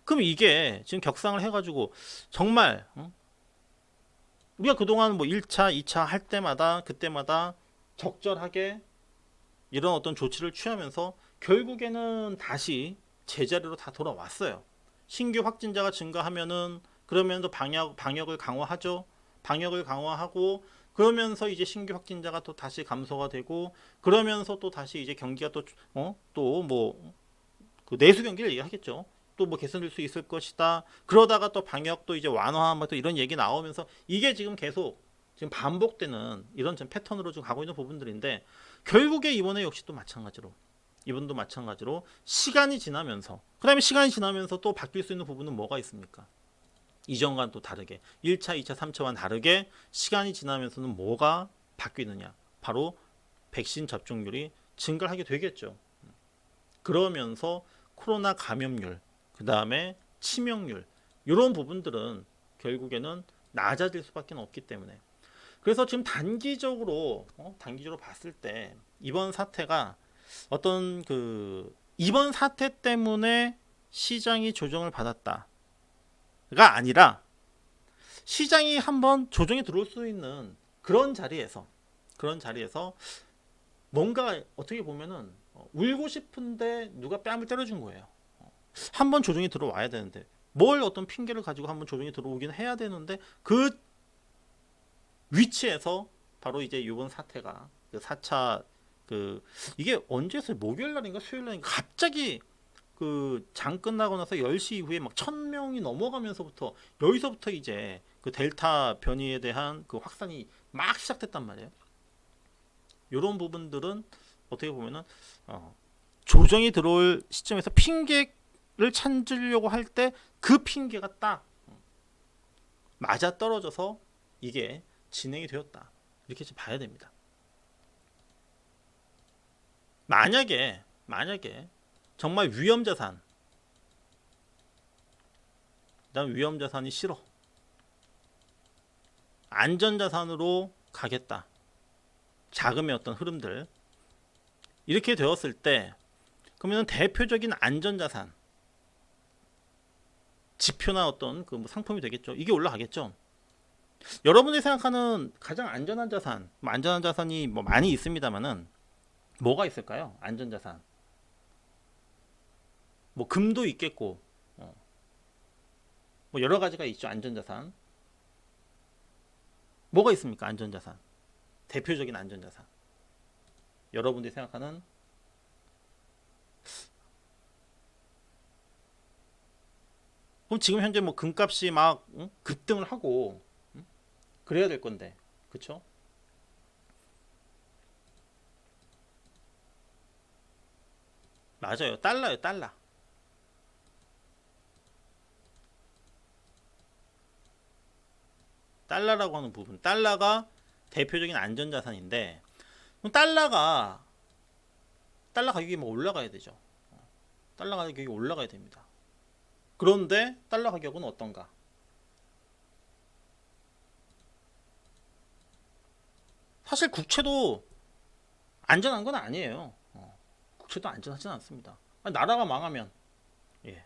Speaker 1: 그럼 이게 지금 격상을 해가지고 정말 우리가 그동안 뭐 1차, 2차 할 때마다 그때마다 적절하게 이런 어떤 조치를 취하면서 결국에는 다시 제자리로 다 돌아왔어요. 신규 확진자가 증가하면은 그러면 또 방역을 강화하죠. 방역을 강화하고 그러면서 이제 신규 확진자가 또 다시 감소가 되고 그러면서 또 다시 이제 경기가 또 뭐 그 내수 경기를 얘기하겠죠. 또 뭐 개선될 수 있을 것이다. 그러다가 또 방역도 이제 완화 또 이런 얘기 나오면서 이게 지금 계속 지금 반복되는 이런 좀 패턴으로 좀 가고 있는 부분들인데 결국에 이번에 역시 또 마찬가지로 이번도 마찬가지로 시간이 지나면서 그다음에 시간이 지나면서 또 바뀔 수 있는 부분은 뭐가 있습니까? 이전과는 또 다르게 1차, 2차, 3차와는 다르게 시간이 지나면서는 뭐가 바뀌느냐? 바로 백신 접종률이 증가를 하게 되겠죠. 그러면서 코로나 감염률, 그 다음에 치명률 이런 부분들은 결국에는 낮아질 수밖에 없기 때문에 그래서 지금 단기적으로 봤을 때 이번 사태가 어떤 그 이번 사태 때문에 시장이 조정을 받았다가 아니라 시장이 한번 조정이 들어올 수 있는 그런 자리에서 뭔가 어떻게 보면은 울고 싶은데 누가 뺨을 때려준 거예요. 한번 조정이 들어와야 되는데 뭘 어떤 핑계를 가지고 한번 조정이 들어오긴 해야 되는데 그 위치에서 바로 이제 이번 사태가 그 4차 그 이게 언제였어요? 목요일 날인가 수요일 날인가 갑자기 그 장 끝나고 나서 10시 이후에 막 1000명이 넘어가면서부터 여기서부터 이제 그 델타 변이에 대한 그 확산이 막 시작됐단 말이에요. 이런 부분들은 어떻게 보면은 조정이 들어올 시점에서 핑계를 찾으려고 할 때 그 핑계가 딱 맞아 떨어져서 이게 진행이 되었다. 이렇게 좀 봐야 됩니다. 만약에 정말 위험자산, 난 위험자산이 싫어, 안전자산으로 가겠다, 자금의 어떤 흐름들 이렇게 되었을 때 그러면 대표적인 안전자산 지표나 어떤 그 뭐 상품이 되겠죠. 이게 올라가겠죠. 여러분들이 생각하는 가장 안전한 자산, 뭐 안전한 자산이 뭐 많이 있습니다만은 뭐가 있을까요? 안전자산. 뭐 금도 있겠고, 뭐 여러 가지가 있죠. 안전자산. 뭐가 있습니까? 안전자산. 대표적인 안전자산. 여러분들이 생각하는 그럼 지금 현재 뭐 금값이 막 급등을 하고 그래야 될 건데, 그쵸? 맞아요. 달러요, 달러. 달러라고 하는 부분. 달러가 대표적인 안전자산인데, 그럼 달러 가격이 뭐 올라가야 되죠. 달러 가격이 올라가야 됩니다. 그런데 달러 가격은 어떤가? 사실 국채도 안전한 건 아니에요. 국채도 안전하진 않습니다. 아니, 나라가 망하면 예.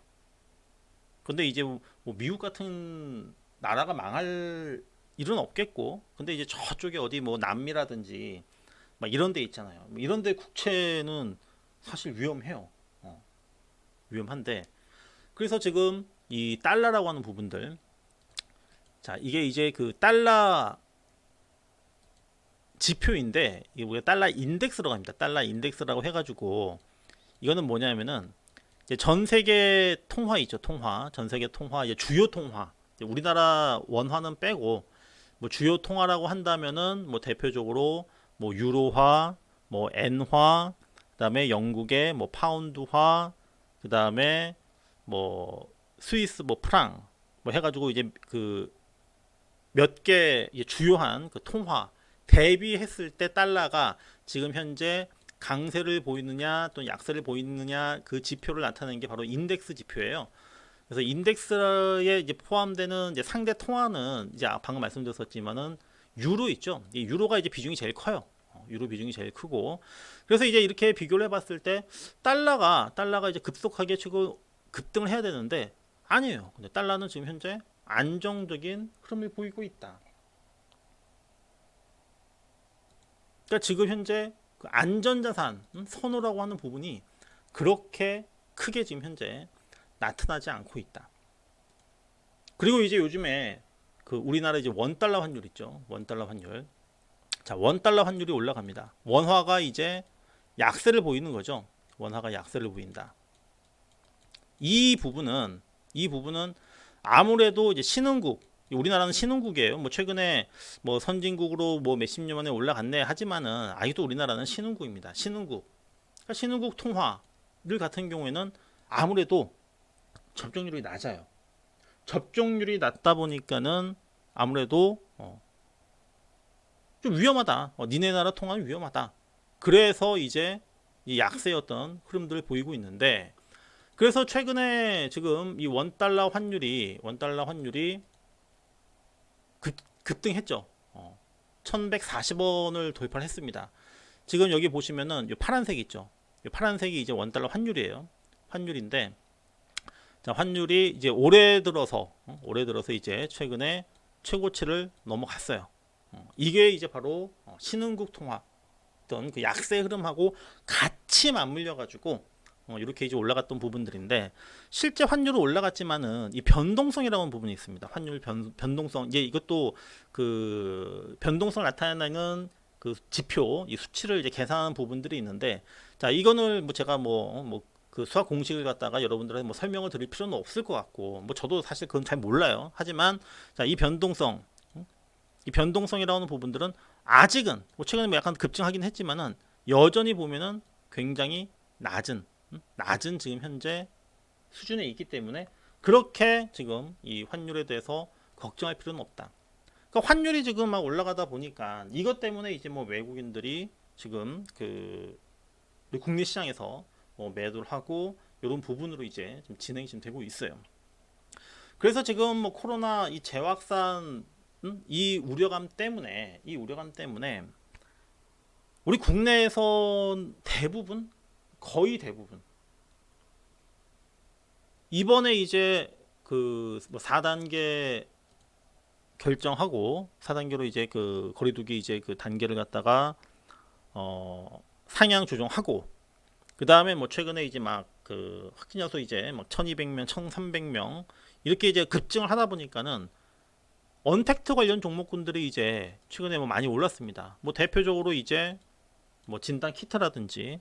Speaker 1: 근데 이제 뭐 미국 같은 나라가 망할 일은 없겠고, 근데 이제 저쪽에 어디 뭐 남미라든지 막 이런 데 있잖아요. 뭐 이런 데 국채는 사실 위험해요. 위험한데 그래서 지금 이 달러라고 하는 부분들, 자 이게 이제 그 달러 지표인데 이게 우리가 달러 인덱스로 갑니다. 달러 인덱스라고 해가지고 이거는 뭐냐면은 이제 전 세계 통화 있죠. 통화, 전 세계 통화, 이제 주요 통화, 이제 우리나라 원화는 빼고 뭐 주요 통화라고 한다면은 뭐 대표적으로 뭐 유로화, 뭐 엔화, 그다음에 영국의 뭐 파운드화, 그다음에 뭐 스위스 뭐 프랑 뭐 해가지고 이제 그 몇 개 주요한 그 통화 대비했을 때 달러가 지금 현재 강세를 보이느냐 또는 약세를 보이느냐 그 지표를 나타내는 게 바로 인덱스 지표예요. 그래서 인덱스에 이제 포함되는 이제 상대 통화는 이제 방금 말씀드렸었지만은 유로 있죠. 이 유로가 이제 비중이 제일 커요. 유로 비중이 제일 크고 그래서 이제 이렇게 비교를 해봤을 때 달러가 이제 급속하게 지금 급등을 해야 되는데 아니에요. 근데 달러는 지금 현재 안정적인 흐름을 보이고 있다. 그러니까 지금 현재 그 안전자산 선호라고 하는 부분이 그렇게 크게 지금 현재 나타나지 않고 있다. 그리고 이제 요즘에 그 우리나라 이제 원달러 환율 있죠. 원달러 환율. 자, 원달러 환율이 올라갑니다. 원화가 이제 약세를 보이는 거죠. 원화가 약세를 보인다. 이 부분은 아무래도 이제 신흥국, 우리나라는 신흥국이에요. 뭐 최근에 뭐 선진국으로 뭐 몇십 년 만에 올라갔네 하지만은 아직도 우리나라는 신흥국입니다. 신흥국. 그러니까 신흥국 통화를 같은 경우에는 아무래도 접종률이 낮아요. 접종률이 낮다 보니까는 아무래도 좀 위험하다. 니네 나라 통화는 위험하다. 그래서 이제 이 약세였던 흐름들을 보이고 있는데 그래서 최근에 지금 이 원달러 환율이 급등했죠. 1140원을 돌파를 했습니다. 지금 여기 보시면은 이 파란색 있죠. 이 파란색이 이제 원달러 환율이에요. 환율인데 자, 환율이 이제 올해 들어서 이제 최근에 최고치를 넘어갔어요. 이게 이제 바로 신흥국 통화. 있던 그 약세 흐름하고 같이 맞물려 가지고 이렇게 이제 올라갔던 부분들인데, 실제 환율은 올라갔지만은 이 변동성이라는 부분이 있습니다. 환율 변동성, 이제 이것도 그 변동성을 나타내는 그 지표, 이 수치를 이제 계산하는 부분들이 있는데, 자 이거는 뭐 제가 그 수학 공식을 갖다가 여러분들한테 뭐 설명을 드릴 필요는 없을 것 같고, 뭐 저도 사실 그건 잘 몰라요. 하지만 자 이 변동성, 이 변동성이라는 부분들은 아직은 뭐 최근에 뭐 약간 급증하긴 했지만은 여전히 보면은 굉장히 낮은 지금 현재 수준에 있기 때문에 그렇게 지금 이 환율에 대해서 걱정할 필요는 없다. 그러니까 환율이 지금 막 올라가다 보니까 이것 때문에 이제 뭐 외국인들이 지금 그 국내 시장에서 뭐 매도를 하고 이런 부분으로 이제 좀 진행이 지금 되고 있어요. 그래서 지금 뭐 코로나 이 재확산, 이 우려감 때문에 우리 국내에서 대부분, 거의 대부분 이번에 이제 그뭐 4단계 결정하고 4단계로 이제 그 거리두기 이제 그 단계를 갖다가 상향 조정하고, 그 다음에 뭐 최근에 이제 막 그 확진자 수 이제 막 1200명 1300명 이렇게 이제 급증을 하다 보니까는 언택트 관련 종목군들이 이제 최근에 뭐 많이 올랐습니다. 뭐 대표적으로 이제 뭐 진단 키트라든지,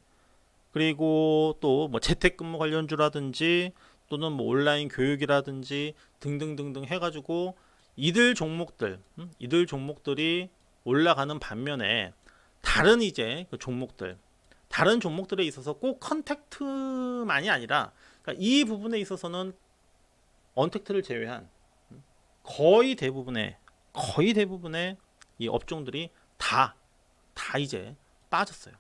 Speaker 1: 그리고 또 뭐 재택근무 관련주라든지, 또는 뭐 온라인 교육이라든지 등등등등 해가지고 이들 종목들이 올라가는 반면에 다른 이제 그 다른 종목들에 있어서 꼭 컨택트만이 아니라, 그러니까 이 부분에 있어서는 언택트를 제외한 거의 대부분의 이 업종들이 다 이제 빠졌어요.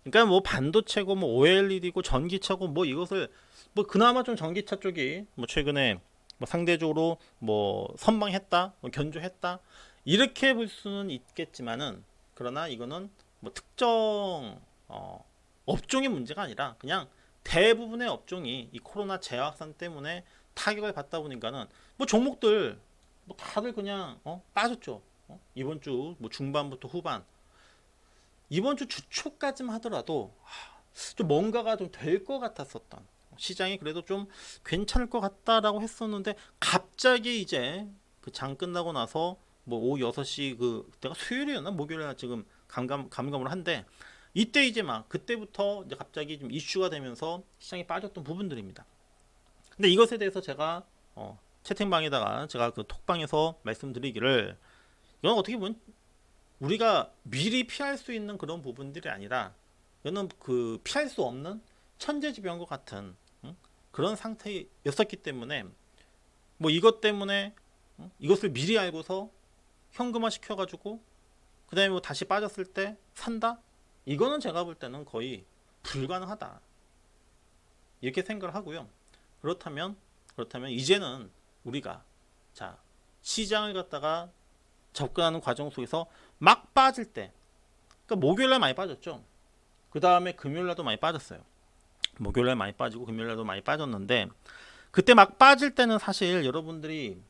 Speaker 1: 그러니까 뭐 반도체고 뭐 OLED고 전기차고 뭐 이것을 뭐 그나마 좀 전기차 쪽이 뭐 최근에 뭐 상대적으로 뭐 선방했다, 뭐 견조했다 이렇게 볼 수는 있겠지만은, 그러나 이거는 뭐 특정 업종의 문제가 아니라 그냥 대부분의 업종이 이 코로나 재확산 때문에 타격을 받다 보니까는 뭐 종목들 뭐 다들 그냥 빠졌죠. 이번 주 뭐 중반부터 후반, 이번 주 주초까지만 하더라도 좀 뭔가가 좀 될 것 같았었던, 시장이 그래도 좀 괜찮을 것 같다라고 했었는데, 갑자기 이제 그 장 끝나고 나서 뭐 오후 6시 그때가 수요일이었나 목요일이나 지금 감감을 한데, 이때 이제 막 그때부터 이제 갑자기 좀 이슈가 되면서 시장이 빠졌던 부분들입니다. 근데 이것에 대해서 제가 채팅방에다가 제가 그 톡방에서 말씀드리기를, 이건 어떻게 보면 우리가 미리 피할 수 있는 그런 부분들이 아니라, 이거는 그 피할 수 없는 천재지변과 같은 그런 상태였었기 때문에, 뭐 이것 때문에 이것을 미리 알고서 현금화 시켜가지고 그 다음에 뭐 다시 빠졌을 때 산다? 이거는 제가 볼 때는 거의 불가능하다 이렇게 생각을 하고요. 그렇다면 이제는 우리가 자 시장을 갖다가 접근하는 과정 속에서 막 빠질 때, 그러니까 목요일날 많이 빠졌죠. 그 다음에 금요일날도 많이 빠졌어요. 목요일날 많이 빠지고 금요일날도 많이 빠졌는데, 그때 막 빠질 때는 사실 여러분들이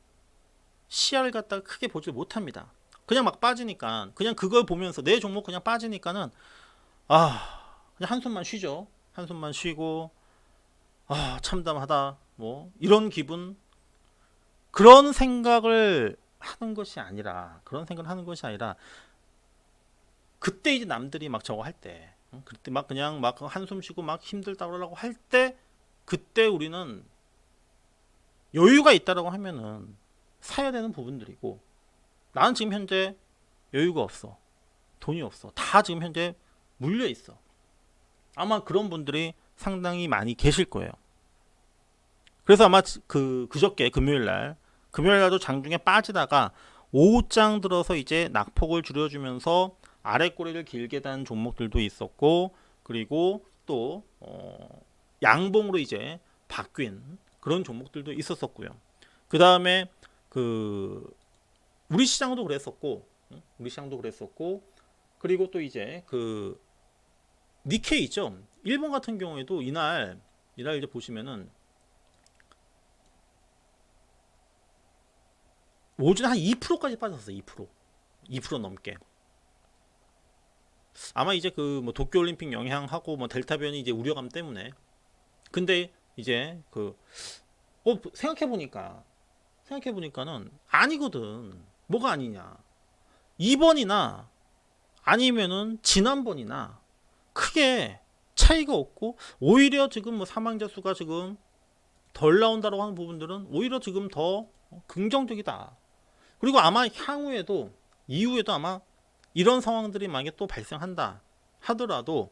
Speaker 1: 시야를 갖다가 크게 보지 못합니다. 그냥 막 빠지니까, 그냥 그걸 보면서 내 종목 그냥 빠지니까는 그냥 한숨만 쉬죠. 한숨만 쉬고 참담하다 뭐 이런 기분, 그런 생각을 하는 것이 아니라 그때 이제 남들이 막 저거 할 때, 그때 막 그냥 막 한숨 쉬고 막 힘들다고 할 때, 그때 우리는 여유가 있다라고 하면은 사야 되는 부분들이고, 나는 지금 현재 여유가 없어, 돈이 없어, 다 지금 현재 물려 있어. 아마 그런 분들이 상당히 많이 계실 거예요. 그래서 아마 그저께 금요일날도 장중에 빠지다가 오후장 들어서 이제 낙폭을 줄여주면서 아래 꼬리를 길게 단 종목들도 있었고, 그리고 또 양봉으로 이제 바뀐 그런 종목들도 있었었고요. 그 다음에 그 우리 시장도 그랬었고, 그리고 또 이제 그 니케이 있죠. 일본 같은 경우에도 이날 이제 보시면은 오전에 한 2%까지 빠졌어요. 2% 넘게. 아마 이제 그 뭐 도쿄올림픽 영향하고 뭐 델타 변이 이제 우려감 때문에. 근데 이제 그 생각해 보니까는 아니거든. 뭐가 아니냐. 이번이나 아니면은 지난번이나 크게 차이가 없고, 오히려 지금 뭐 사망자 수가 지금 덜 나온다고 하는 부분들은 오히려 지금 더 긍정적이다. 그리고 아마 향후에도, 이후에도 아마 이런 상황들이 만약에 또 발생한다 하더라도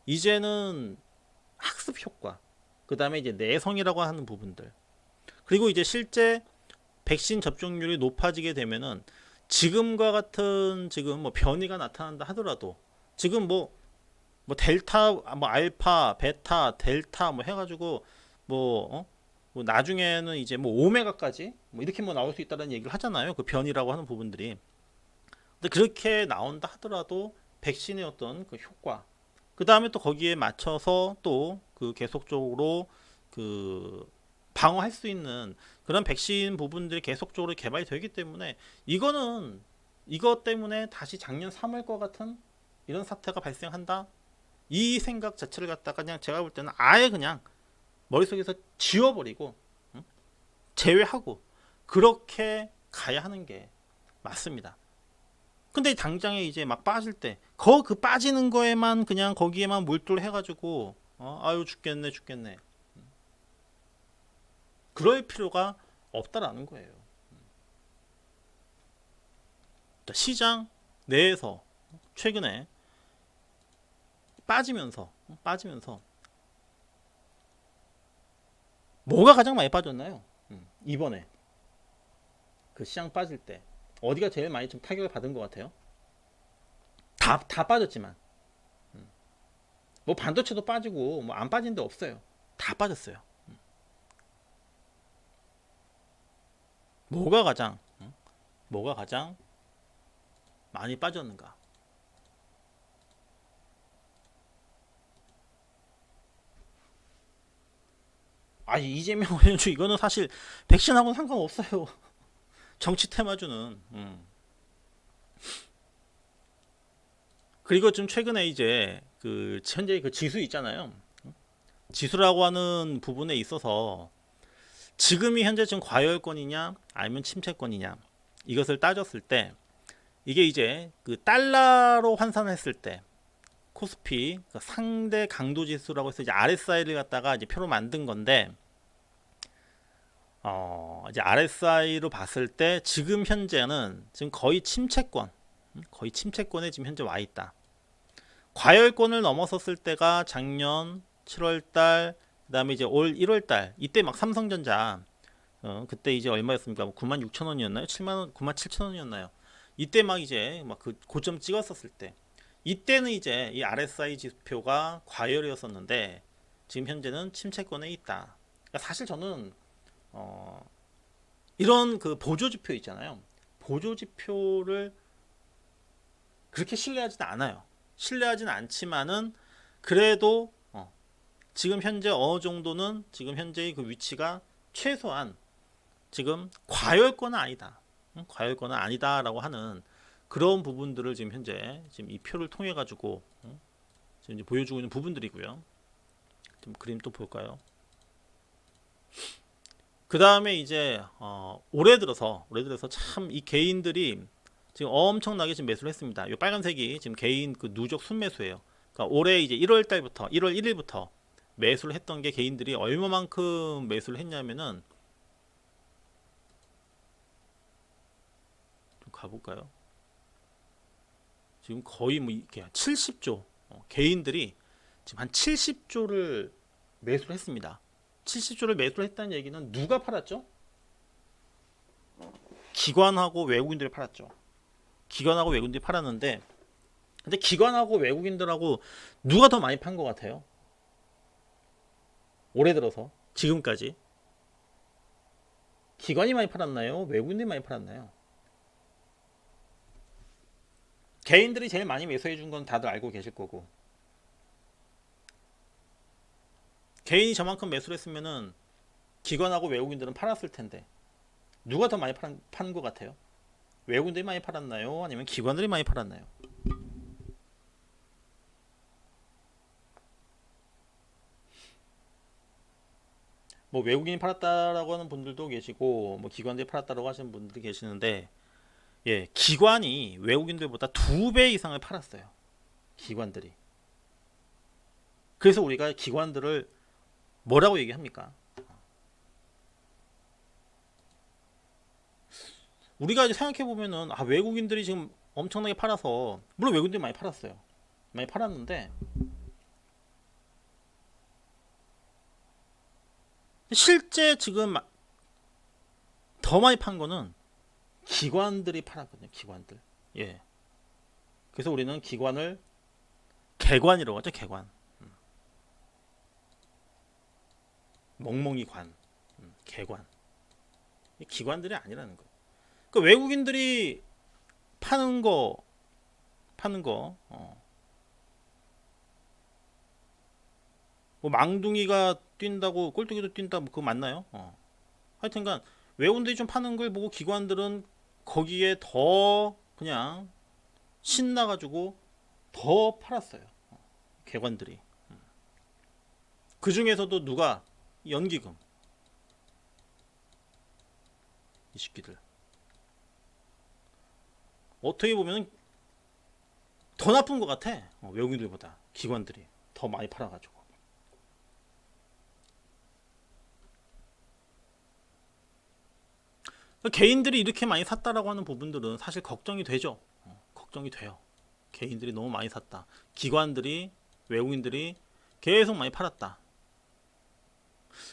Speaker 1: 이제는 학습 효과, 그 다음에 이제 내성이라고 하는 부분들, 그리고 이제 실제 백신 접종률이 높아지게 되면은 지금과 같은 지금 뭐 변이가 나타난다 하더라도, 지금 뭐 델타, 뭐 알파, 베타, 델타 뭐 해가지고 뭐 나중에는 이제 뭐 오메가까지 뭐 이렇게 뭐 나올 수 있다는 얘기를 하잖아요. 그 변이라고 하는 부분들이. 근데 그렇게 나온다 하더라도 백신의 어떤 그 효과, 그 다음에 또 거기에 맞춰서 또 그 계속적으로 그 방어할 수 있는 그런 백신 부분들이 계속적으로 개발이 되기 때문에, 이거는 이것 때문에 다시 작년 3월과 같은 이런 사태가 발생한다, 이 생각 자체를 갖다가 그냥 제가 볼 때는 아예 그냥 머릿속에서 지워버리고 제외하고 그렇게 가야 하는 게 맞습니다. 근데 당장에 이제 막 빠질 때 그 빠지는 거에만 그냥 거기에만 몰두를 해가지고 아유 죽겠네 그럴 필요가 없다라는 거예요. 시장 내에서 최근에 빠지면서 뭐가 가장 많이 빠졌나요? 이번에 그 시장 빠질 때 어디가 제일 많이 좀 타격을 받은 것 같아요? 다 빠졌지만 뭐 반도체도 빠지고 뭐 안 빠진 데 없어요. 다 빠졌어요. 뭐가 가장 뭐가 가장 많이 빠졌는가? 아니 이재명 의원주 이거는 사실 백신하고는 상관없어요. 정치 테마주는. 그리고 좀 최근에 이제 그 현재 그 지수 있잖아요. 지수라고 하는 부분에 있어서 지금이 현재 지금 과열권이냐 아니면 침체권이냐, 이것을 따졌을 때 이게 이제 그 달러로 환산했을 때 코스피 그 상대 강도 지수라고 해서 이제 RSI를 갖다가 이제 표로 만든 건데, 이제 RSI로 봤을 때 지금 현재는 지금 거의 침체권에 지금 현재 와 있다. 과열권을 넘어섰을 때가 작년 7월달, 그다음에 이제 올 1월달, 이때 막 삼성전자 그때 이제 얼마였습니까? 96,000원이었나요? 7만원, 97,000원이었나요? 이때 막 이제 막 그 고점 찍었었을 때, 이때는 이제 이 RSI 지표가 과열이었었는데 지금 현재는 침체권에 있다. 그러니까 사실 저는 이런 그 보조 지표 있잖아요. 보조 지표를 그렇게 신뢰하지는 않아요. 신뢰하지는 않지만은 그래도 지금 현재 어느 정도는 지금 현재의 그 위치가 최소한 지금 과열권은 아니다. 과열권은 아니다라고 하는 그런 부분들을 지금 현재 지금 이 표를 통해 가지고 지금 이제 보여주고 있는 부분들이고요. 좀 그림 또 볼까요? 그 다음에 이제 올해 들어서 참 이 개인들이 지금 엄청나게 지금 매수를 했습니다. 이 빨간색이 지금 개인 그 누적 순매수예요. 그러니까 올해 이제 1월 달부터 1월 1일부터 매수를 했던 게 개인들이 얼마만큼 매수를 했냐면은 좀 가볼까요? 지금 거의 뭐 이렇게 70조 개인들이 지금 한 70조를 매수를 했습니다. 70조를 매수를 했다는 얘기는 누가 팔았죠? 기관하고 외국인들이 팔았죠. 기관하고 외국인들이 팔았는데, 근데 기관하고 외국인들하고 누가 더 많이 판 것 같아요? 올해 들어서 지금까지 기관이 많이 팔았나요? 외국인들이 많이 팔았나요? 개인들이 제일 많이 매수해 준 건 다들 알고 계실 거고, 개인이 저만큼 매수를 했으면은 기관하고 외국인들은 팔았을 텐데 누가 더 많이 판 것 같아요? 외국인들이 많이 팔았나요? 아니면 기관들이 많이 팔았나요? 뭐 외국인이 팔았다라고 하는 분들도 계시고 뭐 기관들이 팔았다라고 하시는 분들도 계시는데, 예, 기관이 외국인들보다 2배 이상을 팔았어요. 기관들이. 그래서 우리가 기관들을 뭐라고 얘기합니까? 우리가 이제 생각해 보면은 외국인들이 지금 엄청나게 팔아서, 물론 외국인들이 많이 팔았어요. 많이 팔았는데 실제 지금 더 많이 판 거는 기관들이 팔았거든요. 기관들. 예. 그래서 우리는 기관을 개관이라고 하죠. 개관. 멍멍이 관. 개관. 기관들이 아니라는 거예요. 그 외국인들이 파는 거, 뭐 망둥이가 뛴다고 꼴뚜기도 뛴다, 뭐 그거 맞나요? 하여튼간 외국인들이 좀 파는 걸 보고 기관들은 거기에 더 그냥 신나가지고 더 팔았어요. 개관들이. 그 중에서도 누가? 연기금. 이 새끼들. 어떻게 보면 더 나쁜 것 같아. 외국인들보다 기관들이 더 많이 팔아가지고. 개인들이 이렇게 많이 샀다라고 하는 부분들은 사실 걱정이 되죠. 걱정이 돼요. 개인들이 너무 많이 샀다. 기관들이, 외국인들이 계속 많이 팔았다.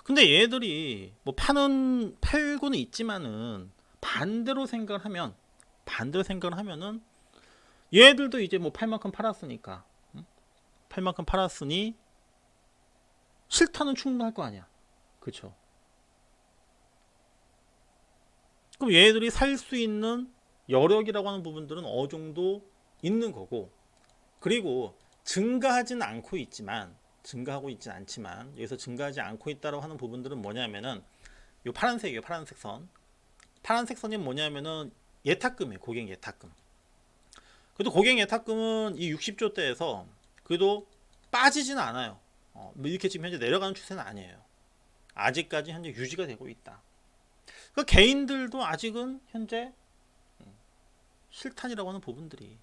Speaker 1: 근데 얘들이 뭐 팔고는 있지만은 반대로 생각을 하면은 얘들도 이제 뭐 팔 만큼 팔았으니까, 팔 만큼 팔았으니 싫다는 충분할 거 아니야. 그쵸? 그럼 얘들이 살 수 있는 여력이라고 하는 부분들은 어느 정도 있는 거고, 그리고 증가하고 있진 않지만 여기서 증가하지 않고 있다고 하는 부분들은 뭐냐면은 요 파란색이에요. 파란색 선. 파란색 선이 뭐냐면은 예탁금이에요. 고객 예탁금. 그래도 고객 예탁금은 이 60조대에서 그래도 빠지지는 않아요. 뭐 이렇게 지금 현재 내려가는 추세는 아니에요. 아직까지 현재 유지가 되고 있다. 그 개인들도 아직은 현재 실탄이라고 하는 부분들이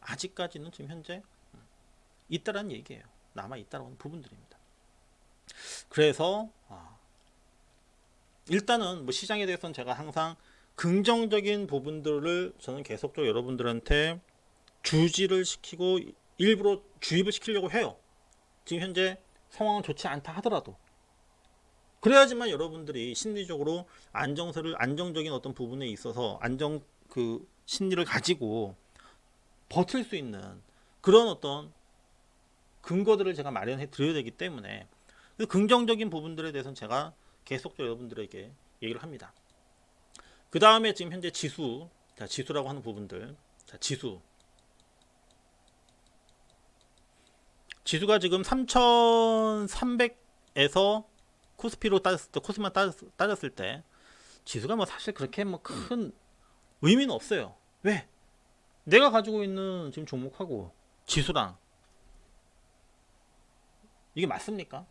Speaker 1: 아직까지는 지금 현재 있다라는 얘기예요. 남아 있다라고 하는 부분들입니다. 그래서 일단은 뭐 시장에 대해서는 제가 항상 긍정적인 부분들을 저는 계속적으로 여러분들한테 주지를 시키고 일부러 주입을 시키려고 해요. 지금 현재 상황은 좋지 않다 하더라도. 그래야지만 여러분들이 심리적으로 안정적인 어떤 부분에 있어서 심리를 가지고 버틸 수 있는 그런 어떤 근거들을 제가 마련해 드려야 되기 때문에 그 긍정적인 부분들에 대해서는 제가 계속적으로 여러분들에게 얘기를 합니다. 그 다음에 지금 현재 지수라고 하는 부분들. 지수가 지금 3,300에서 코스피만 따졌을 때 지수가 뭐 사실 그렇게 뭐 큰 의미는 없어요. 왜? 내가 가지고 있는 지금 종목하고 지수랑 이게 맞습니까?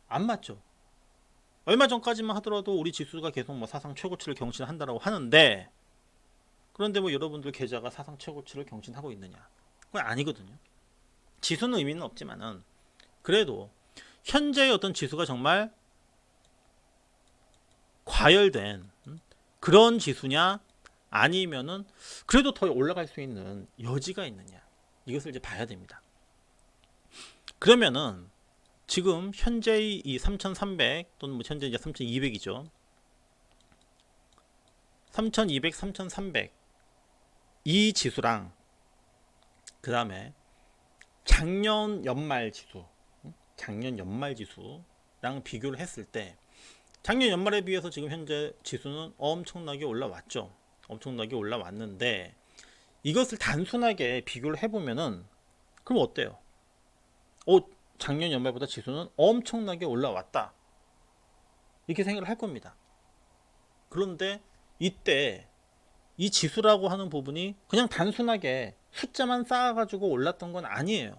Speaker 1: 안 맞죠. 얼마 전까지만 하더라도 우리 지수가 계속 뭐 사상 최고치를 경신한다라고 하는데, 그런데 뭐 여러분들 계좌가 사상 최고치를 경신하고 있느냐? 그건 아니거든요. 지수는 의미는 없지만은 그래도 현재의 어떤 지수가 정말 과열된 그런 지수냐, 아니면은 그래도 더 올라갈 수 있는 여지가 있느냐, 이것을 이제 봐야 됩니다. 그러면은 지금 현재의 이 3,300 또는 뭐 현재 이제 3,200이죠. 3,200, 3,300 이 지수랑 그 다음에 작년 연말 지수랑 비교를 했을 때 작년 연말에 비해서 지금 현재 지수는 엄청나게 올라왔죠. 엄청나게 올라왔는데 이것을 단순하게 비교를 해보면은 그럼 어때요? 작년 연말보다 지수는 엄청나게 올라왔다, 이렇게 생각을 할 겁니다. 그런데 이때 이 지수라고 하는 부분이 그냥 단순하게 숫자만 쌓아가지고 올랐던 건 아니에요.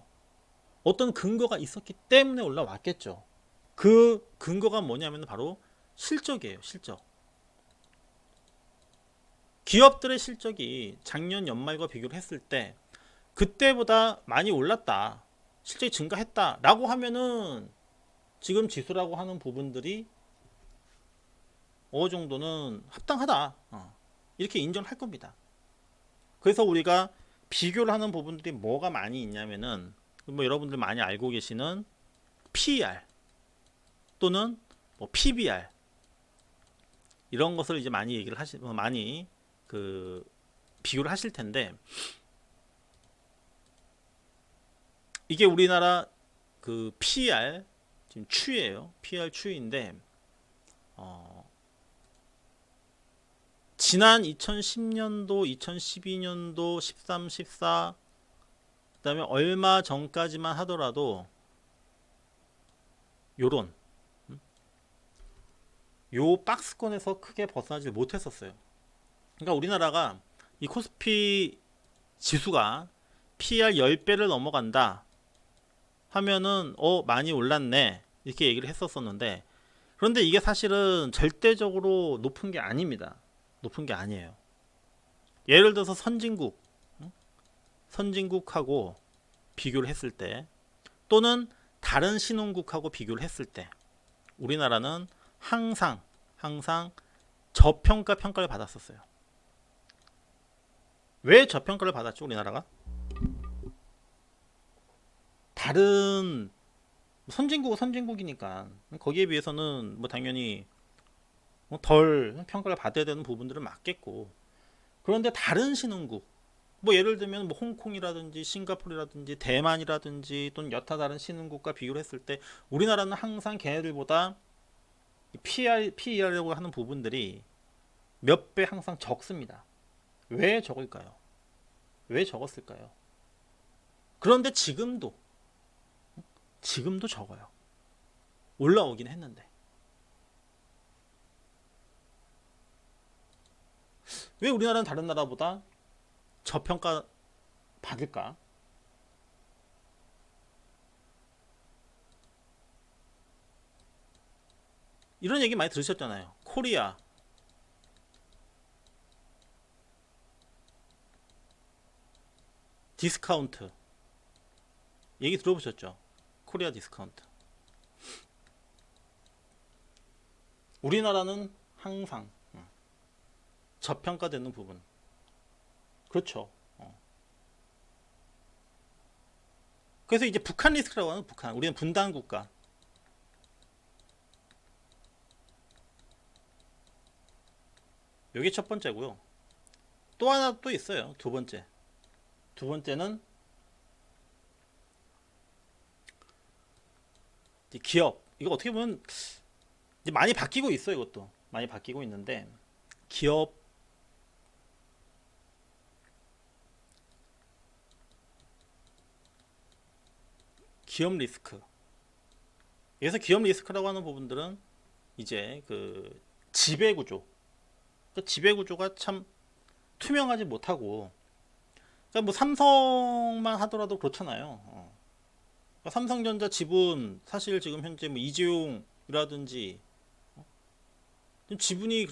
Speaker 1: 어떤 근거가 있었기 때문에 올라왔겠죠. 그 근거가 뭐냐면 바로 실적이에요. 실적. 기업들의 실적이 작년 연말과 비교를 했을 때 그때보다 많이 올랐다, 실적이 증가했다 라고 하면은 지금 지수라고 하는 부분들이 어느 정도는 합당하다, 이렇게 인정할 겁니다. 그래서 우리가 비교를 하는 부분들이 뭐가 많이 있냐면은 뭐 여러분들 많이 알고 계시는 PER 또는 뭐 PBR 이런 것을 이제 많이 얘기를 많이 그 비교를 하실 텐데, 이게 우리나라 그 PER 지금 추이예요. PER 추이인데 지난 2010년도, 2012년도, 13, 14 그다음에 얼마 전까지만 하더라도 요런 요 박스권에서 크게 벗어나지 못했었어요. 그러니까 우리나라가 이 코스피 지수가 PER 10배를 넘어간다 하면은 많이 올랐네 이렇게 얘기를 했었었는데, 그런데 이게 사실은 절대적으로 높은 게 아닙니다. 높은 게 아니에요. 예를 들어서 선진국하고 비교를 했을 때 또는 다른 신흥국하고 비교를 했을 때 우리나라는 항상 평가를 받았었어요. 왜 저평가를 받았죠? 우리나라가 다른 선진국은 선진국이니까 거기에 비해서는 뭐 당연히 덜 평가를 받아야 되는 부분들은 맞겠고, 그런데 다른 신흥국 뭐 예를 들면 뭐 홍콩이라든지 싱가포르라든지 대만이라든지 또는 여타 다른 신흥국과 비교를 했을 때 우리나라는 항상 걔네들보다 PER이라고 하는 부분들이 몇 배 항상 적습니다. 왜 적을까요? 왜 적었을까요? 그런데 지금도 적어요. 올라오긴 했는데 왜 우리나라는 다른 나라보다 저평가 받을까? 이런 얘기 많이 들으셨잖아요. 코리아 디스카운트 얘기 들어보셨죠? 코리아 디스카운트. 우리나라는 항상 저평가되는 부분. 그렇죠. 그래서 이제 북한 리스크라고 하는, 북한, 우리는 분단 국가. 이게 첫 번째고요. 또 하나 또 있어요. 두 번째. 두 번째는 이제 기업. 이거 어떻게 보면 이제 많이 바뀌고 있어요. 이것도 많이 바뀌고 있는데 기업 리스크. 여기서 기업 리스크라고 하는 부분들은 이제 그 지배 구조. 그 지배 구조가 참 투명하지 못하고, 그러니까 뭐 삼성만 하더라도 그렇잖아요. 그러니까 삼성전자 지분 사실 지금 현재 뭐 이재용이라든지 지분이